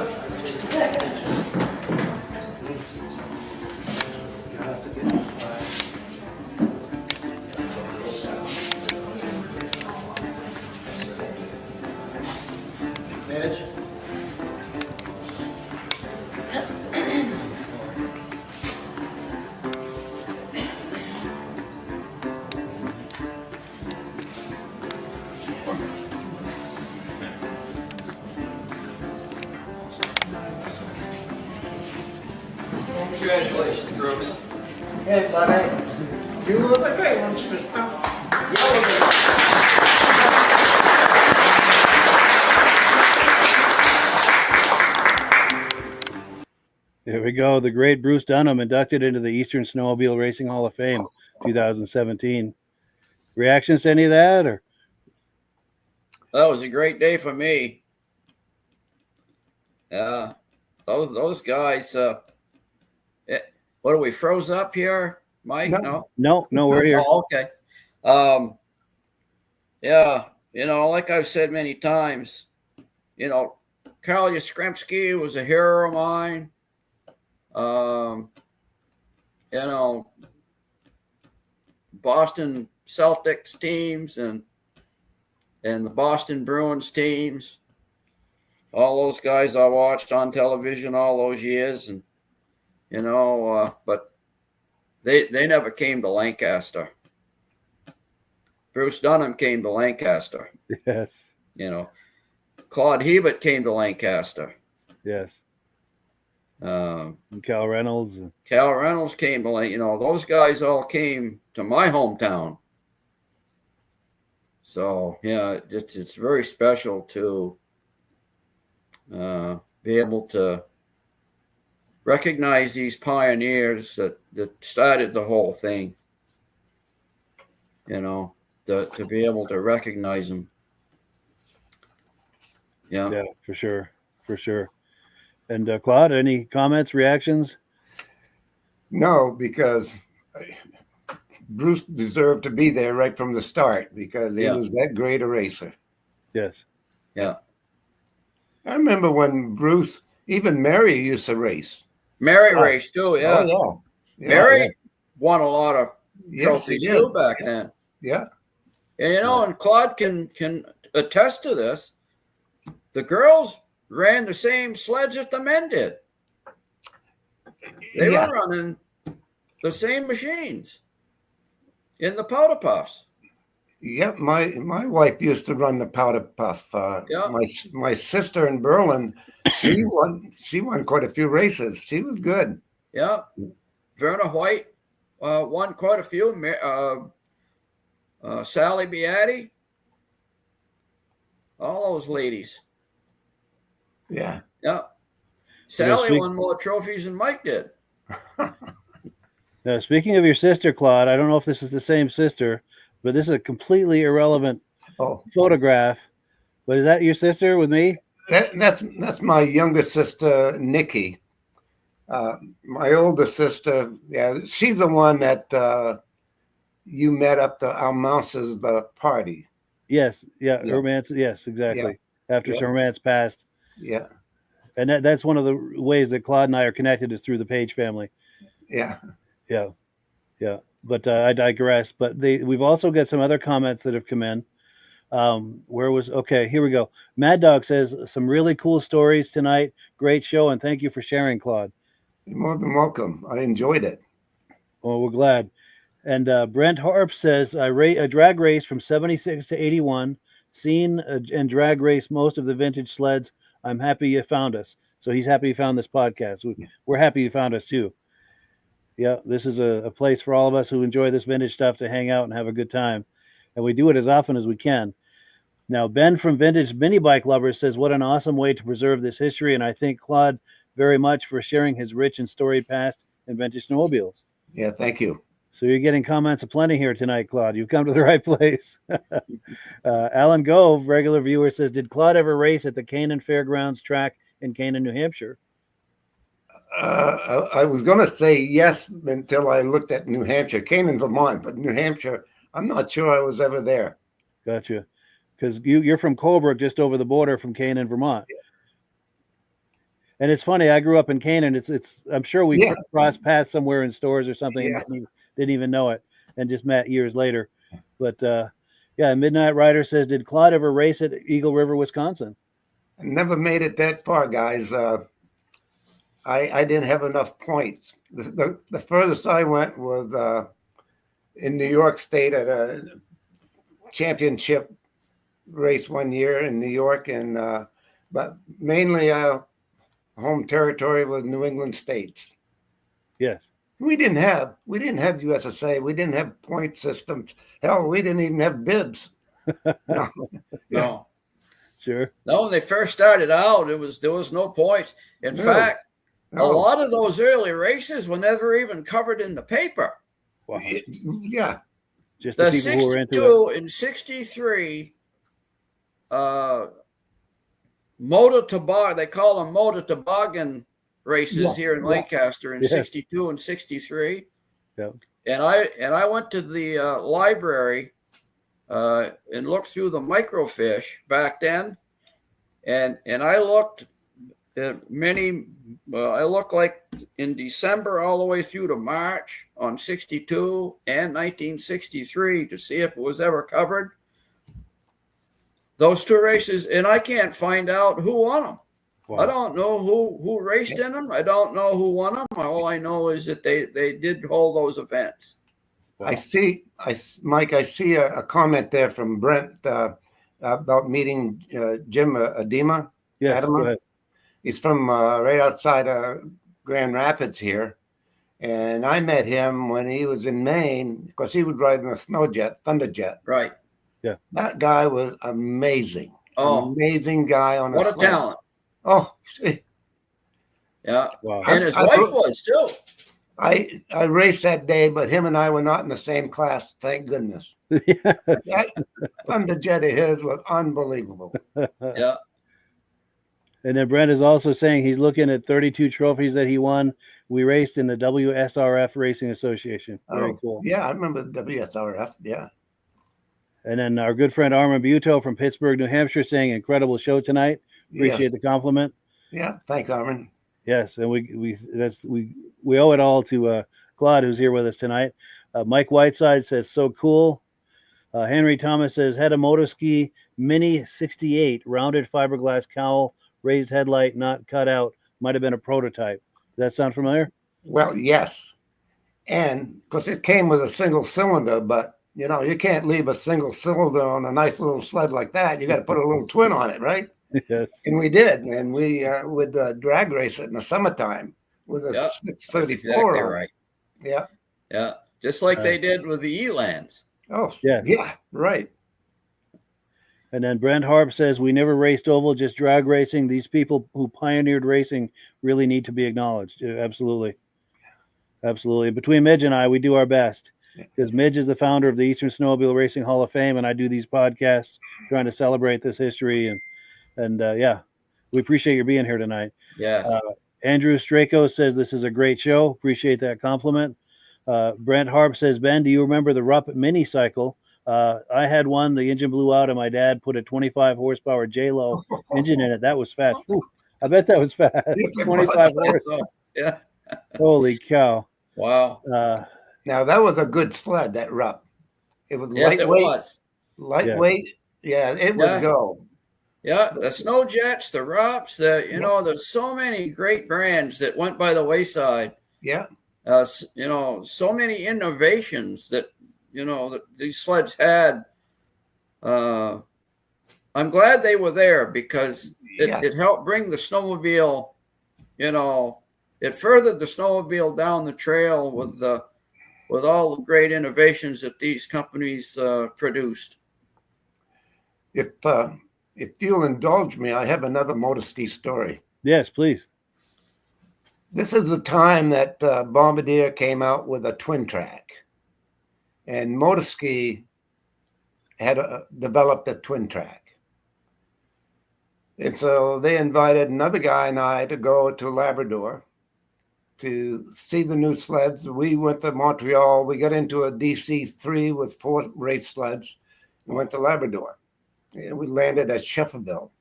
Midge. Congratulations, Bruce. Hey, buddy. You were the great ones, mister. There we go. The great Bruce Dunham inducted into the Eastern Snowmobile Racing Hall of Fame 2017. Reactions to any of that? Or That was a great day for me. Yeah, those guys. What are we froze up here, Mike? No. No, we're here. Oh, okay. Yeah, you know, like I've said many times, you know, Karl Yastrzemski was a hero of mine. You know, Boston Celtics teams and the Boston Bruins teams. All those guys I watched on television all those years, and you know, but they never came to Lancaster. Bruce Dunham came to Lancaster. Yes. You know, Claude Hebert came to Lancaster. Yes. And Cal Reynolds. Cal Reynolds came to Lancaster. You know, those guys all came to my hometown. So yeah, it's very special to be able to recognize these pioneers that started the whole thing. You know, to be able to recognize them. Yeah, for sure. And Claude, any comments, reactions? No, because Bruce deserved to be there right from the start because he was that great a racer. Yes. Yeah. I remember when Bruce, even Mary used to race. Mary raced too, yeah. Oh, yeah. Mary won a lot of Yes, trophies she did. too back then. Yeah. And you know, and Claude can attest to this. The girls ran the same sleds that the men did. They were running the same machines in the powder puffs. Yeah, my wife used to run the powder puff. My sister in Berlin, she won quite a few races. She was good. Yeah, Verna White won quite a few. Sally Beatty, all those ladies. Yeah. Yeah, Sally won more trophies than Mike did. Now, speaking of your sister, Claude, I don't know if this is the same sister, but this is a completely irrelevant photograph. But is that your sister with me? That's my younger sister, Nikki. My older sister, she's the one that you met up to Almouse's party. Yes, romance. Yes, exactly. After romance passed. Yeah. And that's one of the ways that Claude and I are connected is through the Page family. Yeah. Yeah. But I digress. But we've also got some other comments that have come in. Here we go. Mad Dog says some really cool stories tonight. Great show, and thank you for sharing, Claude. You're more than welcome. I enjoyed it. Well, we're glad. And Brent Harp says a drag race from 76 to 81, seen and drag race most of the vintage sleds. I'm happy you found us. So he's happy you found this podcast. We're happy you found us too. Yeah, this is a place for all of us who enjoy this vintage stuff to hang out and have a good time. And we do it as often as we can. Now, Ben from Vintage Mini Bike Lovers says, what an awesome way to preserve this history. And I thank Claude very much for sharing his rich and storied past in vintage snowmobiles. Yeah, thank you. So you're getting comments aplenty here tonight, Claude. You've come to the right place. Alan Gove, regular viewer, says, did Claude ever race at the Canaan Fairgrounds track in Canaan, New Hampshire? I was going to say yes until I looked at New Hampshire, Canaan, Vermont, but New Hampshire, I'm not sure I was ever there. Gotcha. Because you're from Colebrook, just over the border from Canaan, Vermont. Yeah. And it's funny, I grew up in Canaan. It's I'm sure we crossed paths somewhere in stores or something and didn't even know it and just met years later. But Midnight Rider says, did Claude ever race at Eagle River, Wisconsin? I never made it that far, guys. I didn't have enough points. The furthest I went was in New York State at a championship race one year in New York, and but mainly home territory was New England states. Yes. We didn't have USSA. We didn't have point systems. Hell, we didn't even have bibs. No. Sure. No, when they first started out, there was no points. In fact, a lot of those early races were never even covered in the paper. Wow. Yeah. Just the people 62 who were into it. and 63 motor toboggan, they call them motor toboggan races here in Lancaster in 62 and 63. Yeah. And I went to the library and looked through the microfiche back then, and I looked at many. I looked like in December all the way through to March on 62 and 1963 to see if it was ever covered. Those two races, and I can't find out who won them. Wow. I don't know who raced in them. I don't know who won them. All I know is that they did hold those events. Wow. Mike, I see a comment there from Brent about meeting Jim Adema. Yeah, go ahead. He's from right outside Grand Rapids here. And I met him when he was in Maine because he was riding a Sno Jet, Thunder Jet. Right. Yeah. That guy was amazing. Oh, amazing guy on what a talent. Oh, yeah. Wow. And his wife was too. I raced that day, but him and I were not in the same class. Thank goodness. That Thunder Jet of his was unbelievable. Yeah. And then Brent is also saying he's looking at 32 trophies that he won. We raced in the WSRF Racing Association. Very cool. Yeah, I remember the WSRF. Yeah. And then our good friend Armin Buto from Pittsburgh, New Hampshire, saying incredible show tonight. Appreciate the compliment. Yeah, thanks, Armin. Yes, and we owe it all to Claude, who's here with us tonight. Mike Whiteside says so cool. Henry Thomas says had a Moto Ski Mini 68 rounded fiberglass cowl, raised headlight, not cut out. Might have been a prototype. Does that sound familiar? Well, yes, and because it came with a single cylinder, but you know, you can't leave a single cylinder on a nice little sled like that. You got to put a little twin on it, right? Yes. And we did. And we would drag race it in the summertime with a 634 exactly on. right. Yeah. Yeah. Just like they did with the Elands. Oh, yeah. Yeah, right. And then Brent Harp says, we never raced oval, just drag racing. These people who pioneered racing really need to be acknowledged. Absolutely. Absolutely. Between Midge and I, we do our best. Because Midge is the founder of the Eastern Snowmobile Racing Hall of Fame, and I do these podcasts trying to celebrate this history. And yeah, we appreciate your being here tonight. Yes. Andrew Straco says this is a great show. Appreciate that compliment. Brent Harp says, Ben, do you remember the Rupp mini cycle? I had one. The engine blew out, and my dad put a 25 horsepower J-Lo engine in it. That was fast. Ooh, I bet that was fast. 25 horse. Yeah. Holy cow. Wow. Now that was a good sled, that Rupp. It was Yes, lightweight. it was. Lightweight. Yeah, it would go. Yeah, the Sno Jets, the Rupps, there's so many great brands that went by the wayside. Yeah. So many innovations that these sleds had. I'm glad they were there because it helped bring the snowmobile, it furthered the snowmobile down the trail with all the great innovations that these companies produced. If you'll indulge me, I have another Moto Ski story. Yes, please. This is the time that Bombardier came out with a twin track, and Moto Ski had developed a twin track. And so they invited another guy and I to go to Labrador to see the new sleds. We went to Montreal. We got into a DC-3 with 4 race sleds and went to Labrador. And we landed at Shefferville.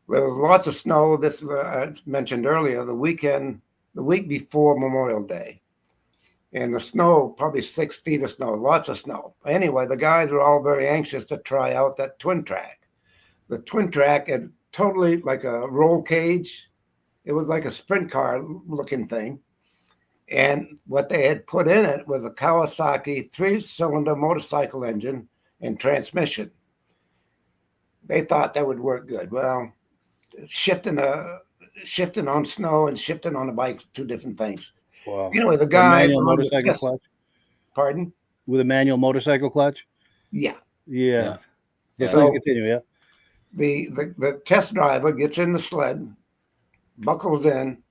There was lots of snow. This I mentioned earlier, the week before Memorial Day. And the snow, probably 6 feet of snow, lots of snow. Anyway, the guys were all very anxious to try out that twin track. The twin track had totally like a roll cage. It was like a sprint car looking thing. And what they had put in it was a Kawasaki 3-cylinder motorcycle engine and transmission. They thought that would work good. Well, shifting on snow and shifting on a bike, 2 different things. Wow. Anyway, the guy. Manual motorcycle clutch? Pardon? With a manual motorcycle clutch? Yeah. Yeah. Yeah. So continue, yeah. The test driver gets in the sled, buckles in,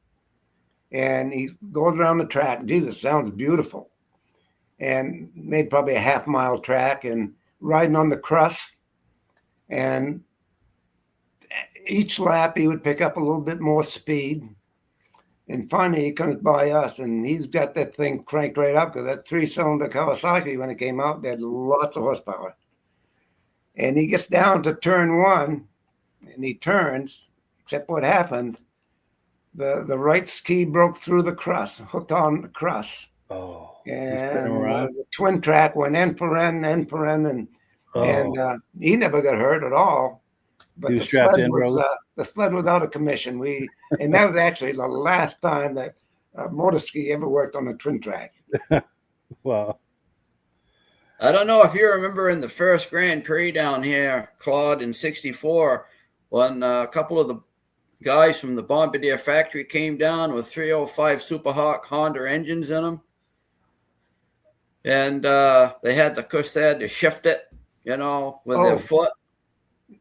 and he goes around the track. Jesus, sounds beautiful. And made probably a half-mile track and riding on the crust. And each lap he would pick up a little bit more speed. And finally he comes by us and he's got that thing cranked right up because that 3-cylinder Kawasaki, when it came out, they had lots of horsepower. And he gets down to turn 1 and he turns, except what happened, the right ski broke through the crust, hooked on the crust. Oh. And the twin track went end for end, and he never got hurt at all. But he was strapped in, the sled was out of commission. And that was actually the last time that Moto Ski ever worked on a twin track. Wow. I don't know if you remember in the first Grand Prix down here, Claude, in '64, when a couple of the guys from the Bombardier factory came down with 305 Superhawk Honda engines in them. And they had to shift it, with their foot.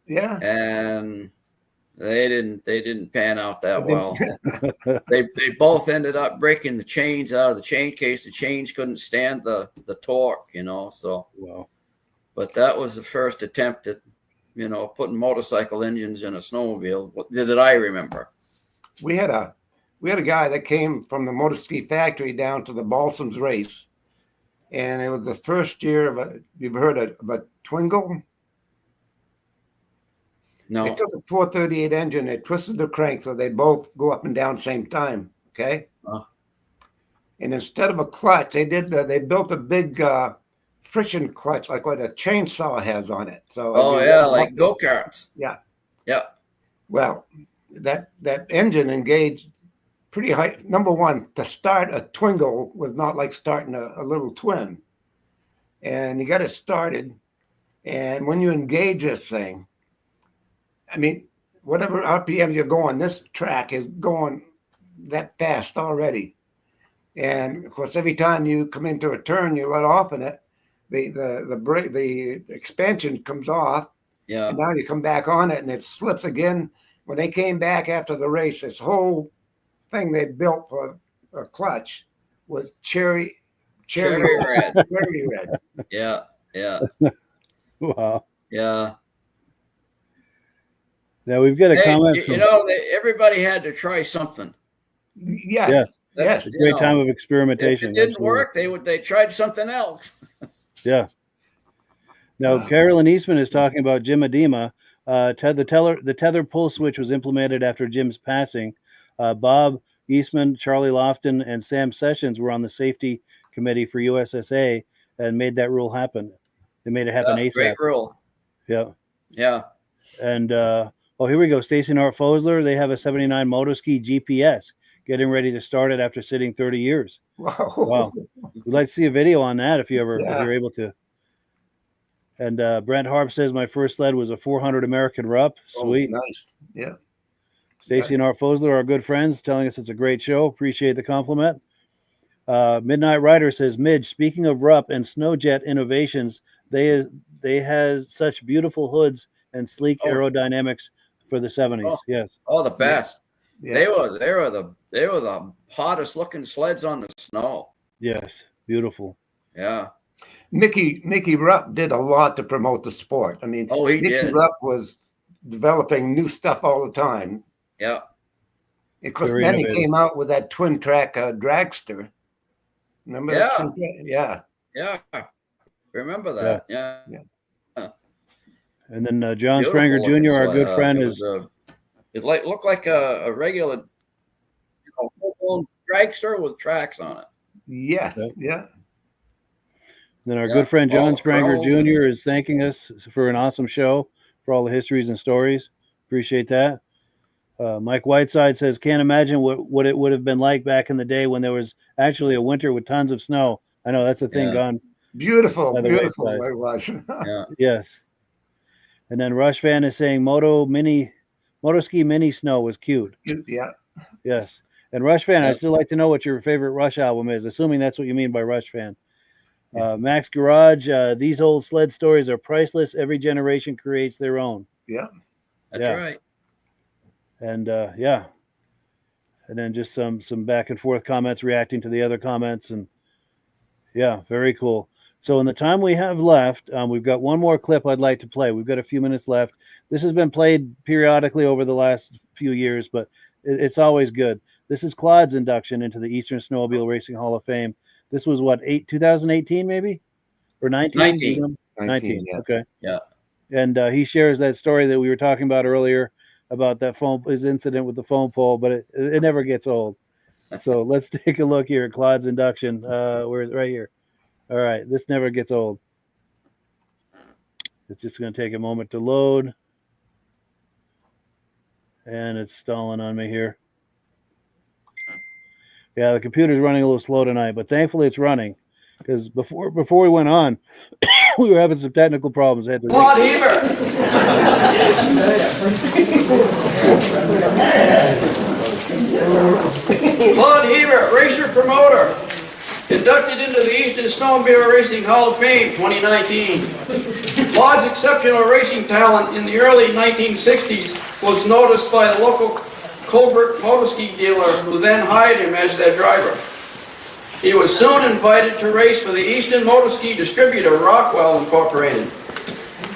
Yeah. And they didn't pan out that well. they both ended up breaking the chains out of the chain case. The chains couldn't stand the torque, so. Wow. But that was the first attempt at you know, putting motorcycle engines in a snowmobile that I remember. We had a guy that came from the Moto Ski factory down to the Balsams race, and it was the first year of you've heard of a Twingle? No. They took a 438 engine, they twisted the crank so they both go up and down same time. Okay. And instead of a clutch, they built a big friction clutch like what a chainsaw has on it. So like go-karts. Yeah. Yeah. Well, that engine engaged pretty high. Number one, to start a Twingle was not like starting a little twin. And you got it started. And when you engage this thing, I mean, whatever RPM you're going, this track is going that fast already. And of course, every time you come into a turn, you let off in it, the expansion comes off. Yeah. And now you come back on it and it slips again. When they came back after the race, this whole thing they built for a clutch was cherry red. Cherry red. Yeah. Yeah. Wow. Yeah. Now we've got a comment. You know, everybody had to try something. Yeah. Yeah. That's It's a great time of experimentation. If it didn't absolutely. work, they tried something else. Yeah. Now, Carolyn Eastman is talking about Jim Adema. The tether pull switch was implemented after Jim's passing. Bob Eastman, Charlie Lofton, and Sam Sessions were on the safety committee for USSA and made that rule happen. They made it happen ASAP. Great rule. Yeah. Yeah. And here we go. Stacy Nort Fosler. They have a 79 Moto Ski GPS, getting ready to start it after sitting 30 years. Wow. We'd like to see a video on that if you're able to. And Brent Harp says my first sled was a 400 American Rupp. Sweet. Oh, nice. Yeah. Stacy and Art Fosler are good friends, telling us it's a great show. Appreciate the compliment. Midnight Rider says, Midge, speaking of Rupp and Sno Jet innovations, they had such beautiful hoods and sleek aerodynamics for the 70s. Oh. Yes. Oh, the best. Yeah. They were the hottest looking sleds on the snow. Yes. Beautiful. Yeah. Mickey Rupp did a lot to promote the sport. I mean, Mickey did. Rupp was developing new stuff all the time. Yeah. Because then he came out with that twin track dragster. Remember that? Yeah. Yeah. Remember that? Yeah. And then John Spranger Jr., our good friend, it looked like a regular full-blown dragster with tracks on it. Yes. Yeah. Then our good friend John Spranger Jr. is thanking us for an awesome show, for all the histories and stories. Appreciate that. Mike Whiteside says, can't imagine what it would have been like back in the day when there was actually a winter with tons of snow. I know that's a thing gone. Beautiful it was. Yeah. Yes. And then Rush Fan is saying Moto Ski Mini Snow was cute. Yeah. Yes. And Rush Fan, I'd still like to know what your favorite Rush album is, assuming that's what you mean by Rush Fan. Max Garage, these old sled stories are priceless. Every generation creates their own. Yeah. That's right. And and then just some back and forth comments reacting to the other comments, and very cool. So in the time we have left, we've got one more clip I'd like to play. We've got a few minutes left. This has been played periodically over the last few years, but it's always good. This is Claude's induction into the Eastern Snowmobile Racing Hall of Fame. This was 2018 maybe? Or 19? 19. Yeah. Okay. Yeah. And he shares that story that we were talking about earlier about his incident with the foam pole, but it never gets old. So let's take a look here at Claude's induction. Where is it? Right here. All right. This never gets old. It's just going to take a moment to load. And it's stalling on me here. Yeah, the computer's running a little slow tonight, but thankfully it's running. Because before we went on, we were having some technical problems. I had to Claude Hebert. Claude Hebert, racer promoter, inducted into the Eastern Snowmobile Racing Hall of Fame 2019. Claude's exceptional racing talent in the early 1960s was noticed by the local Colbert Moto Ski dealer, who then hired him as their driver. He was soon invited to race for the Eastern Motor Ski distributor, Rockwell Incorporated.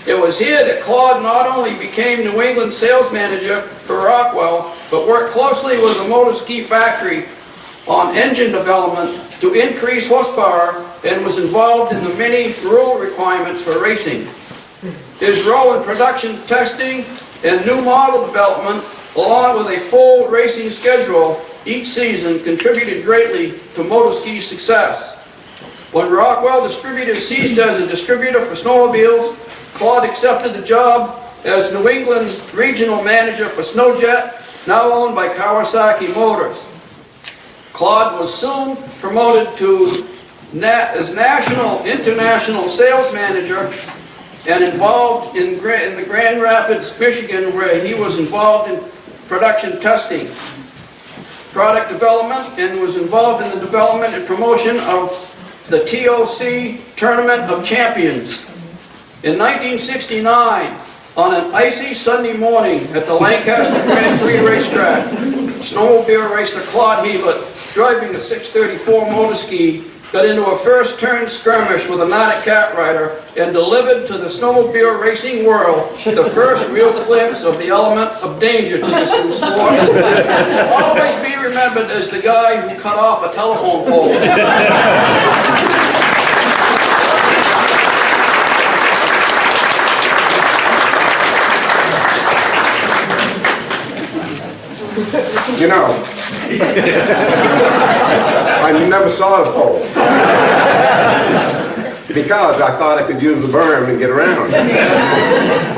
It was here that Claude not only became New England sales manager for Rockwell, but worked closely with the Moto Ski factory on engine development to increase horsepower and was involved in the many rule requirements for racing. His role in production testing and new model development, along with a full racing schedule each season, contributed greatly to Moto Ski's success. When Rockwell Distributors ceased as a distributor for snowmobiles, Claude accepted the job as New England regional manager for Sno Jet, now owned by Kawasaki Motors. Claude was soon promoted to as national international sales manager and involved in the Grand Rapids, Michigan, where he was involved in production testing, product development, and was involved in the development and promotion of the TOC Tournament of Champions. In 1969, on an icy Sunday morning at the Lancaster Grand Prix racetrack, snowmobile racer Claude Hebert, driving a 634 Moto Ski, got into a first turn skirmish with a Nordic cat rider and delivered to the snowmobile racing world the first real glimpse of the element of danger to this new sport. Will always be remembered as the guy who cut off a telephone pole. You know, I never saw the pole because I thought I could use the berm and get around.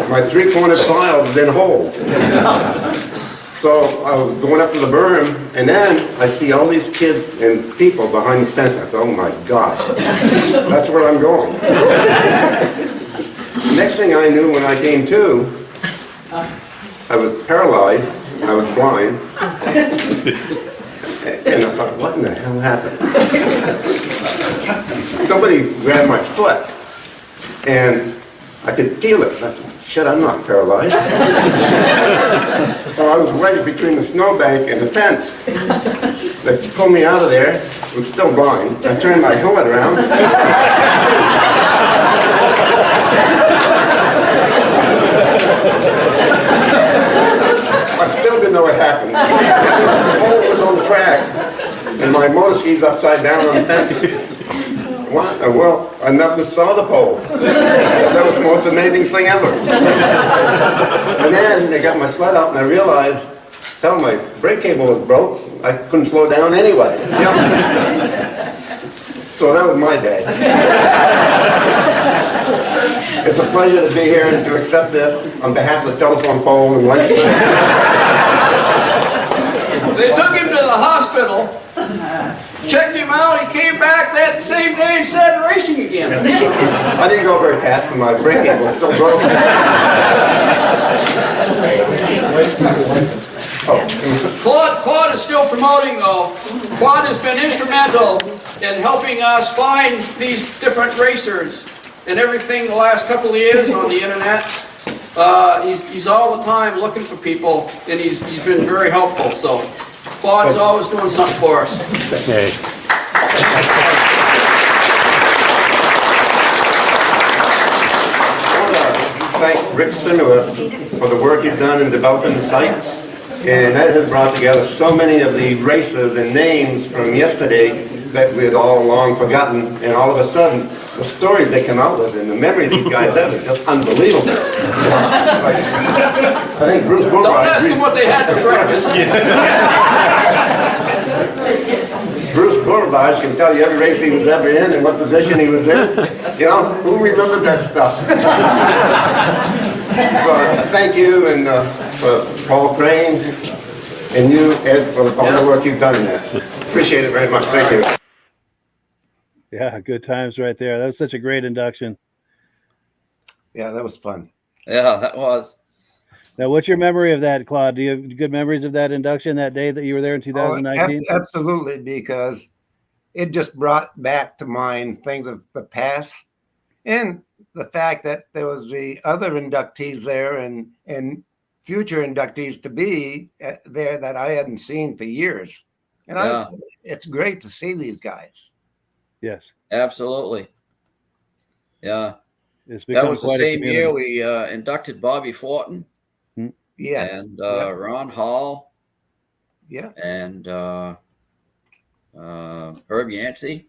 My three-cornered files didn't hold. So I was going up to the berm, and then I see all these kids and people behind the fence. I thought, oh my God, that's where I'm going. The next thing I knew, when I came to, I was paralyzed. I was blind, and I thought, what in the hell happened? Somebody grabbed my foot, and I could feel it. I thought, shit, I'm not paralyzed. So I was right between the snowbank and the fence. They pulled me out of there. I'm still blind. I turned my helmet around. I still didn't know what happened. The pole was on the track, and my motor ski's upside down on the fence. What? Well, I never saw the pole. That was the most amazing thing ever. And then they got my sled out, and I realized, tell my brake cable was broke. I couldn't slow down anyway. So that was my day. It's a pleasure to be here and to accept this on behalf of the telephone pole and Lexington. They took him to the hospital, checked him out, he came back that same day and started racing again. I didn't go very fast, but my brake cable was still broken. Claude is still promoting though. Claude has been instrumental in helping us find these different racers and everything the last couple of years on the internet. He's all the time looking for people, and he's been very helpful. So Claude's always doing something for us. Hey. I want to thank Rick Simula for the work he's done in developing the site. And that has brought together so many of the races and names from yesterday that we had all long forgotten, and all of a sudden, the stories they come out with and the memory these guys have is just unbelievable. Like, I think Bruce Don't ask them what they had for breakfast. Bruce Burbage can tell you every race he was ever in and what position he was in. You know, who remembers that stuff? So, thank you, and for Paul Crane, and you, Ed, for all the work you've done in that. Appreciate it very much. Thank you. Yeah, good times right there. That was such a great induction. Yeah, that was fun. Yeah, that was. Now, what's your memory of that, Claude? Do you have good memories of that induction that day that you were there in 2019? Absolutely, because it just brought back to mind things of the past, and the fact that there was the other inductees there and future inductees to be there that I hadn't seen for years. And it's great to see these guys. Yes. Absolutely. Yeah. It's That become was the quite a same year community. we inducted Bobby Fortin Yes. and Yeah. Ron Hall Yeah. and Herb Yancey.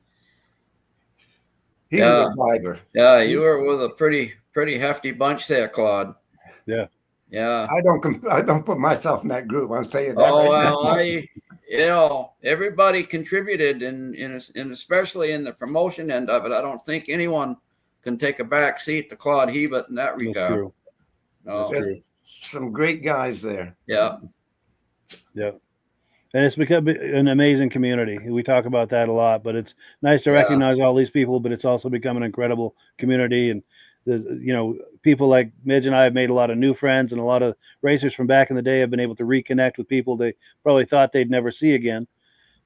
He was a diver. Yeah, you were with a pretty hefty bunch there, Claude. Yeah. Yeah. I don't put myself in that group. I'll tell you that. Oh right now. well, everybody contributed, and especially in the promotion end of it. I don't think anyone can take a back seat to Claude Hebert in that That's regard. true. No. That's There's some great guys there. Yeah. Yeah. And it's become an amazing community. We talk about that a lot, but it's nice to recognize all these people, but it's also become an incredible community. And, people like Midge and I have made a lot of new friends, and a lot of racers from back in the day have been able to reconnect with people they probably thought they'd never see again.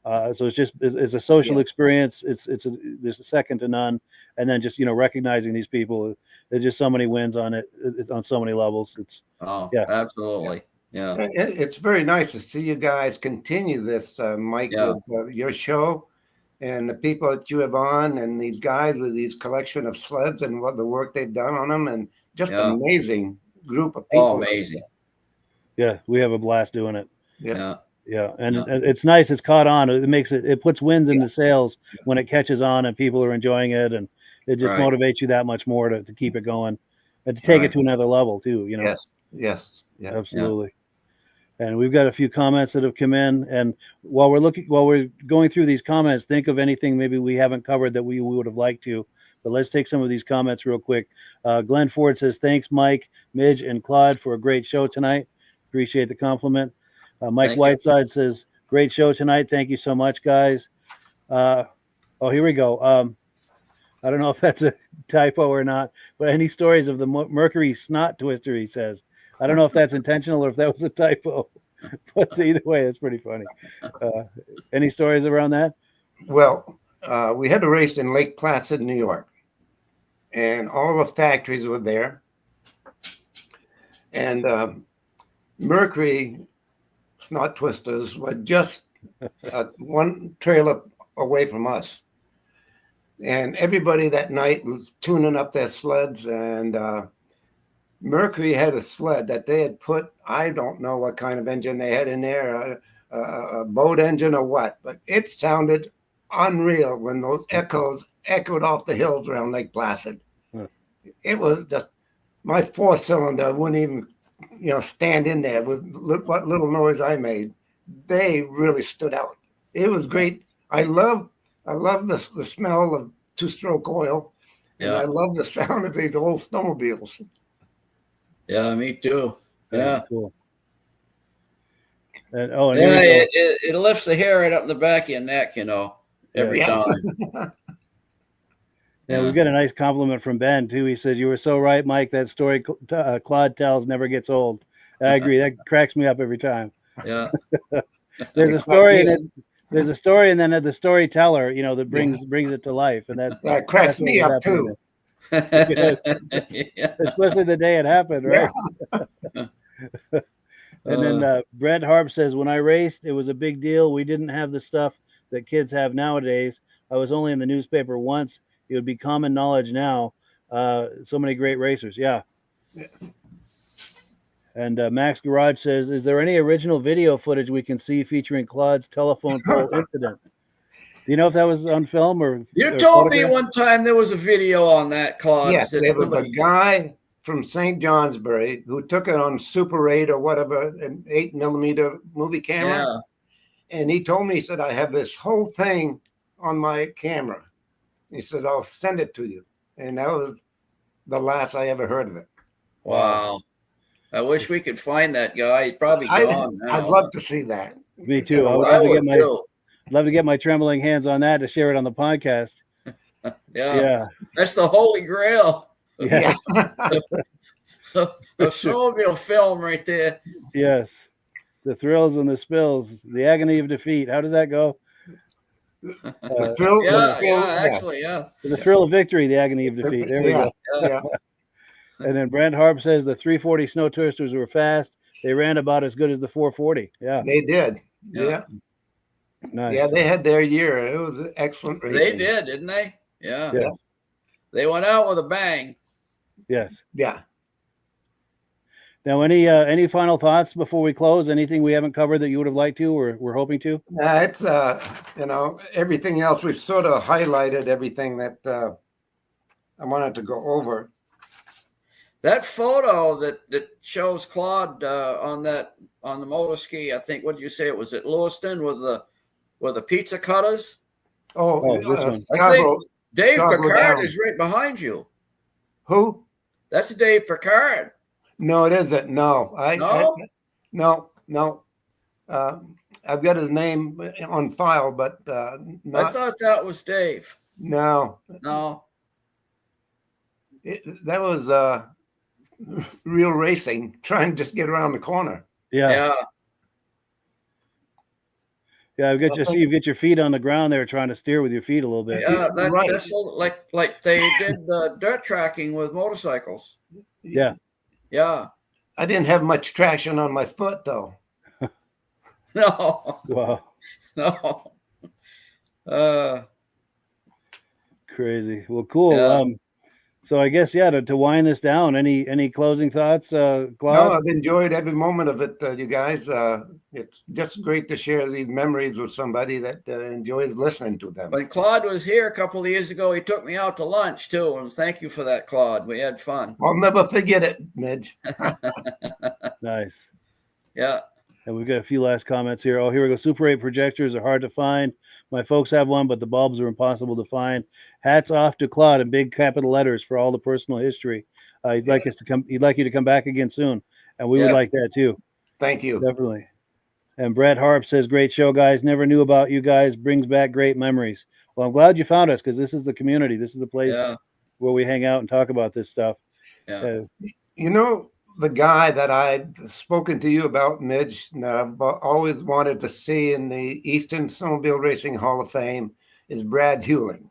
So it's a social experience. There's a second to none. And then just, recognizing these people, there's just so many wins on it on so many levels. Absolutely. Yeah. It's very nice to see you guys continue this, Mike, with your show and the people that you have on, and these guys with these collection of sleds and what the work they've done on them, and just amazing group of people. Oh, amazing. Yeah, we have a blast doing it. Yeah. And it's nice. It's caught on. It puts wind in the sails when it catches on and people are enjoying it, and it just motivates you that much more to keep it going and to take it to another level too. Yes. Absolutely. And we've got a few comments that have come in, and while we're going through these comments, think of anything maybe we haven't covered that we would have liked to. But let's take some of these comments real quick. Glenn Ford says, "Thanks, Mike, Midge, and Claude for a great show tonight. Appreciate the compliment." Mike Whiteside says, "Great show tonight. Thank you so much, guys." Here we go. I don't know if that's a typo or not, but any stories of the Mercury snot twister, he says. I don't know if that's intentional or if that was a typo, but either way, it's pretty funny. Any stories around that? Well, we had a race in Lake Placid, New York, and all the factories were there. And Mercury snot twisters were just one trailer away from us. And everybody that night was tuning up their sleds, and Mercury had a sled that they had put, I don't know what kind of engine they had in there, a boat engine or what, but it sounded unreal when those echoes echoed off the hills around Lake Placid. It was just, my 4-cylinder wouldn't even, stand in there with what little noise I made. They really stood out. It was great. I love the smell of two-stroke oil, and I love the sound of these old snowmobiles. Yeah, me too. Yeah. Cool. And, it lifts the hair right up in the back of your neck, every time. Yeah, we got a nice compliment from Ben too. He says, "You were so right, Mike. That story Claude tells never gets old." I agree. That cracks me up every time. Yeah. There's a story in it. There's a story, and then the storyteller, that brings it to life, and that cracks me up too. Especially the day it happened, right? And then Brett Harp says, "When I raced, it was a big deal. We didn't have the stuff that kids have nowadays. I was only in the newspaper once. It would be common knowledge now. So many great racers." Yeah. And Max Garage says, "Is there any original video footage we can see featuring Claude's telephone pole incident? Do you know if that was on film or?" You told me one time there was a video on that, Claude. Yes, there was a guy from St. Johnsbury who took it on Super 8 or whatever, an 8mm movie camera. Yeah. And he told me, he said, "I have this whole thing on my camera." He said, "I'll send it to you." And that was the last I ever heard of it. Wow. I wish we could find that guy. He's probably gone now. I'd love to see that. Me too. I would love to get my trembling hands on that to share it on the podcast. Yeah. That's the holy grail. Yeah. A snowmobile film right there. Yes. The thrills and the spills, the agony of defeat. How does that go? The thrill, The thrill of victory, the agony of defeat. There we go. Yeah. And then Brent Harp says the 340 snow twisters were fast. They ran about as good as the 440. Yeah. They did. Yeah. Nice. Yeah, they had their year. It was excellent racing. They did, didn't they? Yeah. Yes. They went out with a bang. Yes. Yeah. Now, any final thoughts before we close? Anything we haven't covered that you would have liked to, or we're hoping to? It's everything else we've sort of highlighted everything that I wanted to go over. That photo that shows Claude on the motor ski, I think, what did you say it was at Lewiston with the pizza cutters? Oh, this one. I think Dave Scarborough Picard Downs. is right behind you. Who? That's Dave Picard. No, it isn't. No, no. I've got his name on file, but I not. thought that was Dave. No, No. that was real racing, trying to just get around the corner. Yeah. I've got you. See, you get your feet on the ground there, trying to steer with your feet a little bit. Yeah, Right. that's like they did dirt tracking with motorcycles. Yeah. Yeah. I didn't have much traction on my foot though. No. Wow. No. Crazy. Well, cool. Yeah. So I guess to wind this down. Any closing thoughts, Claude? No, I've enjoyed every moment of it, you guys. It's just great to share these memories with somebody that enjoys listening to them. When Claude was here a couple of years ago, he took me out to lunch too, and thank you for that, Claude. We had fun. I'll never forget it, Midge. Nice. Yeah. And we've got a few last comments here. Oh, here we go. Super 8 projectors are hard to find. My folks have one, but the bulbs are impossible to find. Hats off to Claude in big capital letters for all the personal history. He'd like us to come. He'd like you to come back again soon, and we would like that too. Thank you. Definitely. And Brett Harp says, "Great show, guys. Never knew about you guys. Brings back great memories." Well, I'm glad you found us because this is the community. This is the place where we hang out and talk about this stuff. Yeah. You know, the guy that I've spoken to you about, Midge, and I've always wanted to see in the Eastern Snowmobile Racing Hall of Fame is Brad Hewling.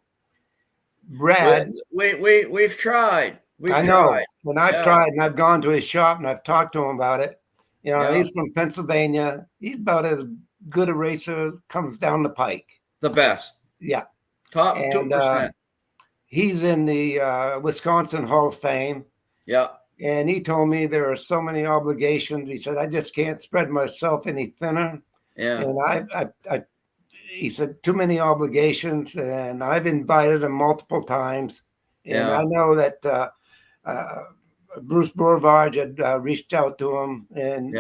Brad, we've tried. I know, and I've tried, and I've gone to his shop, and I've talked to him about it. You know, he's from Pennsylvania. He's about as good a racer as comes down the pike. The best. Yeah. Top 2%. He's in the Wisconsin Hall of Fame. Yeah. And he told me there are so many obligations. He said, I just can't spread myself any thinner. Yeah. And he said, too many obligations. And I've invited him multiple times. And I know that Bruce Bourvard had reached out to him and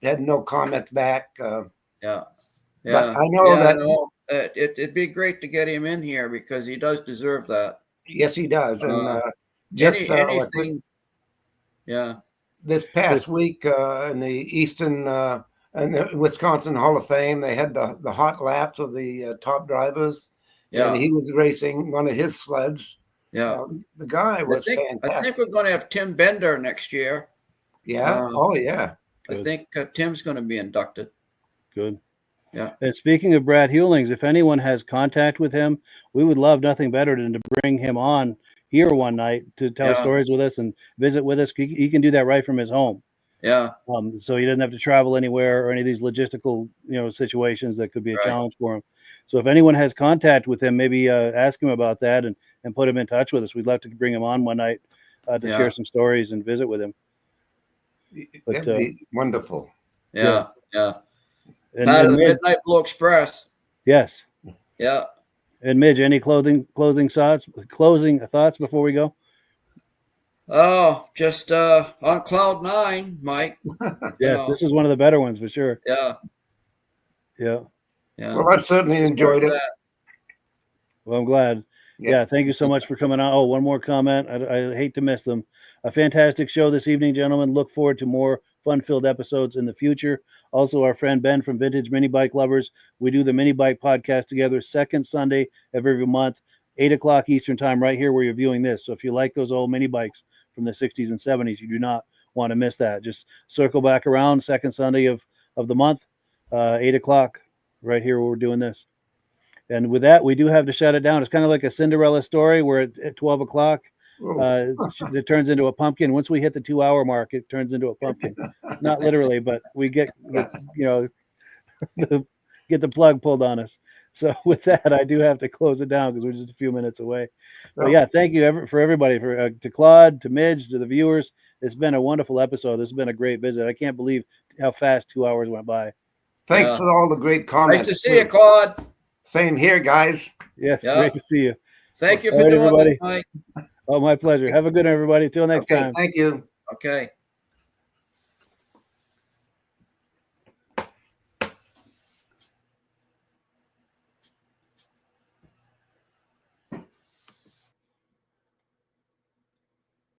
had no comment back. Yeah. But I know that it'd be great to get him in here because he does deserve that. Yes, he does. And anything. Yeah. This past week in the Eastern and the Wisconsin Hall of Fame, they had the hot laps of the top drivers. Yeah. And he was racing one of his sleds. Yeah. The guy was fantastic. I think we're going to have Tim Bender next year. Yeah. Yeah. I think Tim's going to be inducted. Good. Yeah. And speaking of Brad Hewlings, if anyone has contact with him, we would love nothing better than to bring him on here one night to tell stories with us and visit with us. He can do that right from his home. Yeah. So he doesn't have to travel anywhere or any of these logistical, situations that could be a challenge for him. So if anyone has contact with him, maybe ask him about that and put him in touch with us. We'd love to bring him on one night to share some stories and visit with him. That'd be wonderful. Yeah. And the Midnight Blue Express. Yes. Yeah. And Midge, any closing thoughts before we go? Oh, just on cloud 9, Mike. Yes, this is one of the better ones for sure. Yeah. Well, I've certainly enjoyed it. Well, I'm glad. Yeah, thank you so much for coming on. Oh, one more comment. I hate to miss them. A fantastic show this evening, gentlemen. Look forward to more fun-filled episodes in the future. Also, our friend Ben from Vintage Mini Bike Lovers. We do the Mini Bike podcast together second Sunday of every month, 8 o'clock Eastern time, right here where you're viewing this. So if you like those old mini bikes from the 60s and 70s, you do not want to miss that. Just circle back around second Sunday of the month, 8 o'clock, right here where we're doing this. And with that, we do have to shut it down. It's kind of like a Cinderella story where at 12 o'clock, it turns into a pumpkin. Once we hit the 2-hour mark, it turns into a pumpkin. Not literally, but we get, get the plug pulled on us. So with that, I do have to close it down because we're just a few minutes away. But So- yeah, thank you for everybody, to Claude, to Midge, to the viewers. It's been a wonderful episode. This has been a great visit. I can't believe how fast 2 hours went by. Thanks Yeah. for all the great comments. Nice to see you, Claude. Same here, guys. Yes, Yeah. great to see you. Thank you All for right, doing everybody. this, Mike. Oh, my pleasure. Have a good one, everybody. Till next Okay, time. thank you. Okay.